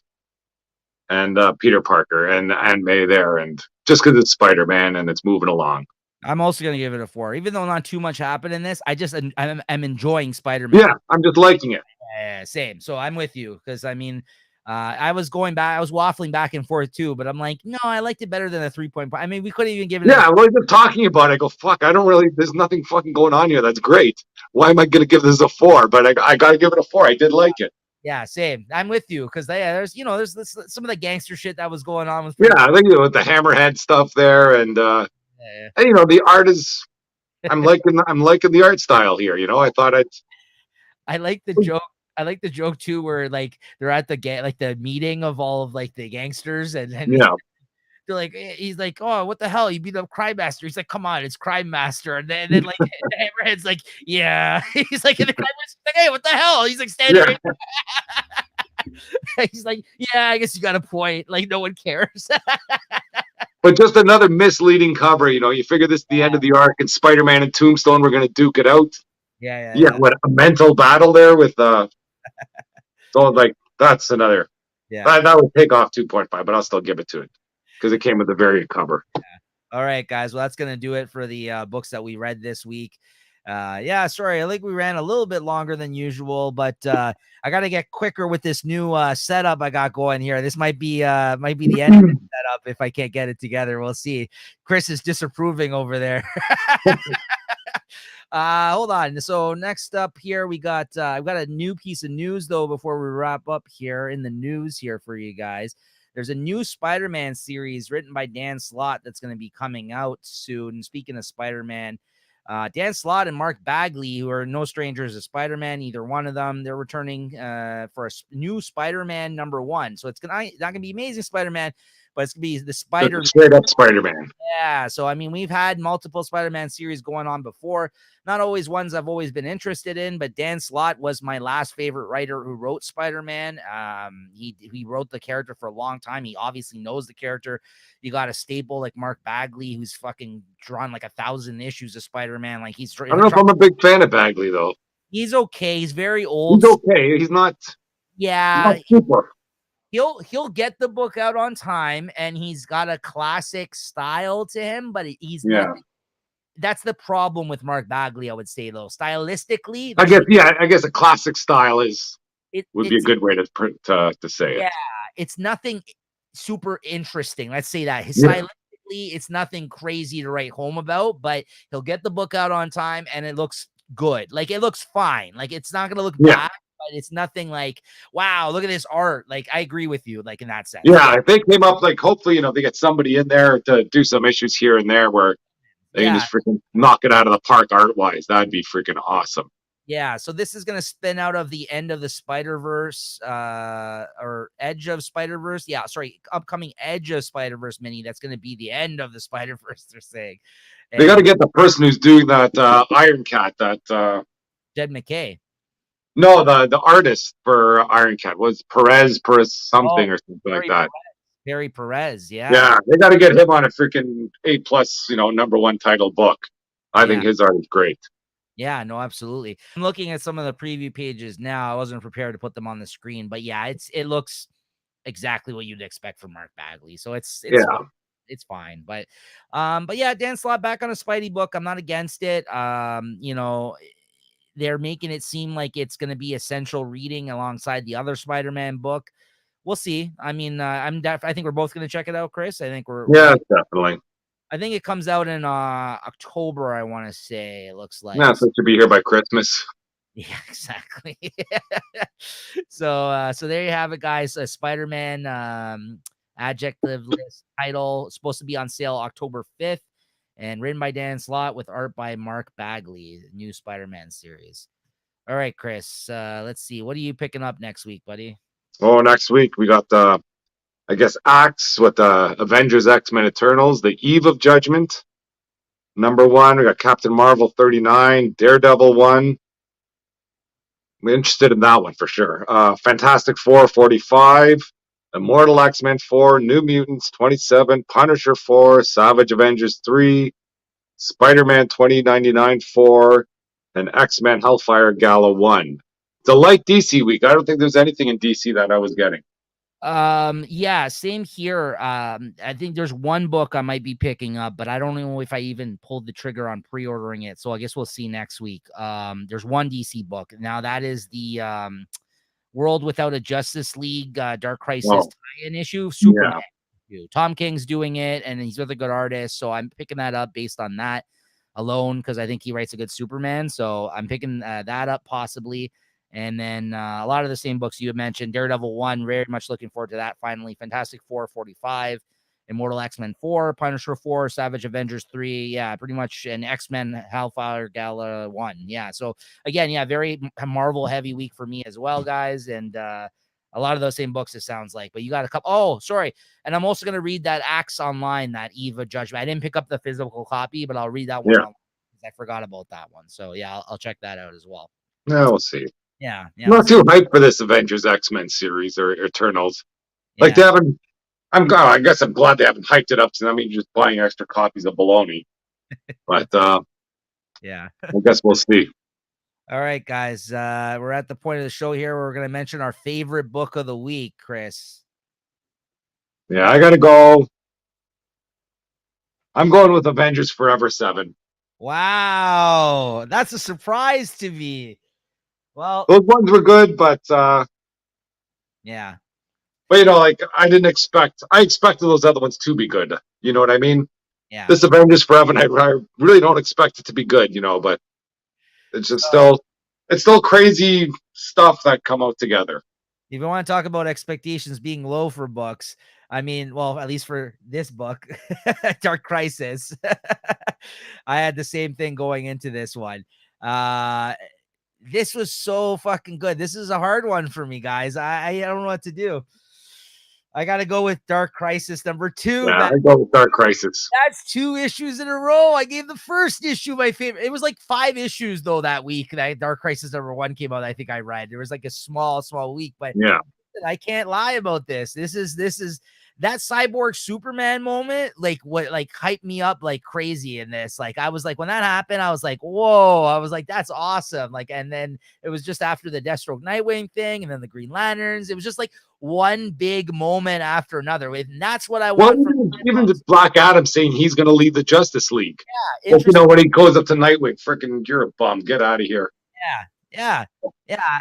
Peter Parker and May there, and just because it's Spider-Man and it's moving along. I'm also gonna give it a 4, even though not too much happened in this. I'm enjoying Spider-Man. Yeah, I'm just liking it. Yeah, same. So I'm with you because I mean, I was waffling back and forth too, but I'm like, no, I liked it better than a 3.5. I mean, we couldn't even give it. Yeah, we're just talking about it. I go, fuck, I don't really. There's nothing fucking going on here. That's great. Why am I gonna give this a 4? But I gotta give it a 4. I did like it. Yeah, same. I'm with you because there's some of the gangster shit that was going on with. Yeah, I think with the Hammerhead stuff there, and and the art is. I'm liking the art style here. I thought I like the joke. I like the joke too, where like they're at the meeting of all of like the gangsters, and yeah, they're like, he's like, oh, what the hell? You beat up Crime Master. He's like, come on, it's Crime Master. And then like the Hammerhead's like, yeah. He's like, and the Crime Master's like, hey, what the hell? He's like standing right he's like, yeah, I guess you got a point. Like no one cares. But just another misleading cover. You figure this is the end of the arc, and Spider-Man and Tombstone were going to duke it out. Yeah. What a mental battle there with so like that's another. Yeah, that would take off 2.5, but I'll still give it to it because it came with a variant cover. Yeah. All right, guys. Well, that's gonna do it for the books that we read this week. Sorry, I think we ran a little bit longer than usual, but I got to get quicker with this new setup I got going here. This might be the end of the setup if I can't get it together. We'll see. Chris is disapproving over there. Hold on. So next up here, I've got a new piece of news though before we wrap up here in the news here for you guys. There's a new Spider-Man series written by Dan Slott that's going to be coming out soon. Speaking of Spider-Man, Dan Slott and Mark Bagley, who are no strangers to Spider-Man, either one of them, they're returning for a new Spider-Man #1. So it's not gonna be Amazing Spider-Man, but it's gonna be the straight up Spider-Man. Yeah. So I mean, we've had multiple Spider-Man series going on before. Not always ones I've always been interested in, but Dan Slott was my last favorite writer who wrote Spider-Man. He wrote the character for a long time. He obviously knows the character. You got a staple like Mark Bagley, who's fucking drawn like 1,000 issues of Spider-Man. Like I don't know if I'm a big fan of Bagley though. He's okay. He's very old. He's okay. He's not. Yeah. Not super. He'll get the book out on time, and he's got a classic style to him, but he's not. That's the problem with Mark Bagley, I would say, though. Stylistically, I guess a classic style would be a good way to say it. Yeah, it's nothing super interesting. Let's say that. Stylistically, it's nothing crazy to write home about, but he'll get the book out on time, and it looks good. Like it looks fine. Like it's not gonna look bad. But it's nothing like, wow, look at this art. Like, I agree with you, like, in that sense. Yeah, if they came up, like, hopefully, they get somebody in there to do some issues here and there where they can just freaking knock it out of the park art-wise. That'd be freaking awesome. Yeah, so this is going to spin out of the end of the Spider-Verse, or Edge of Spider-Verse. Yeah, sorry, upcoming Edge of Spider-Verse mini. That's going to be the end of the Spider-Verse, they're saying. And they got to get the person who's doing that Iron Cat, that... Jed McKay. No, the artist for Iron Cat was Perez something or something like that. Barry Perez, yeah. Yeah, they got to get him on a freaking A+, #1 title book. I think his art is great. Yeah, no, absolutely. I'm looking at some of the preview pages now. I wasn't prepared to put them on the screen, but yeah, it looks exactly what you'd expect from Mark Bagley. So it's fine. But yeah, Dan Slott back on a Spidey book. I'm not against it. They're making it seem like it's going to be essential reading alongside the other Spider-Man book. We'll see. I mean, I think we're both going to check it out, Chris. I think definitely. I think it comes out in October, I want to say. It looks like. Yeah, so it should be here by Christmas. Yeah, exactly. So there you have it, guys. Spider-Man adjective list title supposed to be on sale October 5th, and written by Dan Slott with art by Mark Bagley, new Spider-Man series. All right, Chris. Let's see. What are you picking up next week, buddy? Oh, next week we got the, I guess, Acts with the Avengers, X-Men, Eternals, the Eve of Judgment. Number 1, we got Captain Marvel 39, Daredevil 1. I'm interested in that one for sure. Fantastic Four 45, Immortal X-Men 4, New Mutants 27, Punisher 4, Savage Avengers 3, Spider-Man 2099 4, and X-Men Hellfire Gala 1. It's a light DC week. I don't think there's anything in DC that I was getting. Yeah, same here. I think there's one book I might be picking up, but I don't know if I even pulled the trigger on pre-ordering it. So I guess we'll see next week. There's one DC book. Now that is the World Without a Justice League Dark Crisis tie-in issue. Superman. Yeah. Tom King's doing it, and he's with a good artist. So I'm picking that up based on that alone because I think he writes a good Superman. So I'm picking that up possibly. And then a lot of the same books you had mentioned. Daredevil 1, very much looking forward to that finally. Fantastic Four 45, Immortal X-Men 4, Punisher 4, Savage Avengers 3. Yeah, pretty much an X-Men Hellfire Gala 1. Yeah, so again, yeah, very Marvel heavy week for me as well, guys. And a lot of those same books, it sounds like. But you got a couple. Oh, sorry. And I'm also going to read that Axe Online, that Eve of Judgment. I didn't pick up the physical copy, but I'll read that one online because I forgot about that one. So yeah, I'll check that out as well. Yeah, we'll see. Yeah. I'm not too hyped for this Avengers X-Men series or Eternals. Like they haven't. I guess I'm glad they haven't hyped it up. I mean, just buying extra copies of baloney. But yeah, I guess we'll see. All right, guys. We're at the point of the show here where we're going to mention our favorite book of the week, Chris. Yeah, I got to go. I'm going with Avengers Forever 7. Wow, that's a surprise to me. Well, those ones were good, but yeah. But you know, like I expected those other ones to be good. You know what I mean? Yeah. This Avengers Forever, I really don't expect it to be good, you know, but it's just it's still crazy stuff that come out together. If you want to talk about expectations being low for books, I mean, well, at least for this book, Dark Crisis, I had the same thing going into this one. This was so fucking good. This is a hard one for me, guys. I don't know what to do. I got to go with Dark Crisis number 2. Yeah, I go with Dark Crisis. That's 2 issues in a row. I gave the first issue my favorite. It was like 5 issues, though, that week that Dark Crisis number 1 came out. I think I read. There was like a small week, but yeah, I can't lie about this. This is that Cyborg Superman moment, like hyped me up like crazy in this. Like I was like, when that happened, I was like, whoa, I was like, that's awesome. Like, and then it was just after the Deathstroke Nightwing thing, and then the Green Lanterns. It was just like one big moment after another. And that's what I want. Even the Black Adam saying he's going to lead the Justice League. Yeah, you know, when he goes up to Nightwing, freaking, you're a bum. Get out of here. Yeah.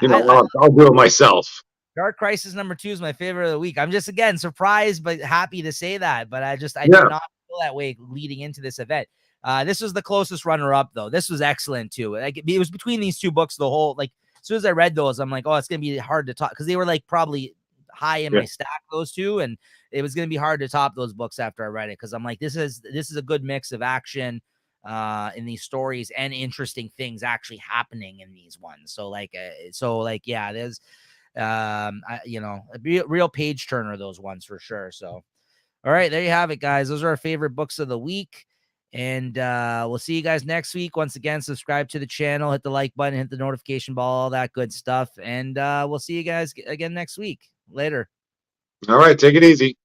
You know, I'll do it myself. Dark Crisis number 2 is my favorite of the week. I'm just, again, surprised, but happy to say that. But I did not feel that way leading into this event. This was the closest runner-up, though. This was excellent, too. Like, it was between these 2 books, the whole, like, as soon as I read those, I'm like, oh, it's going to be hard to talk. Because they were, like, probably high in my stack, those 2. And it was going to be hard to top those books after I read it. Because I'm like, this is a good mix of action in these stories and interesting things actually happening in these ones. So, yeah, there's... you know, a real page turner, those ones for sure. So all right, there you have it, guys. Those are our favorite books of the week, and we'll see you guys next week. Once again, subscribe to the channel, hit the like button, hit the notification bell, all that good stuff, and we'll see you guys again next week. Later. All right, take it easy.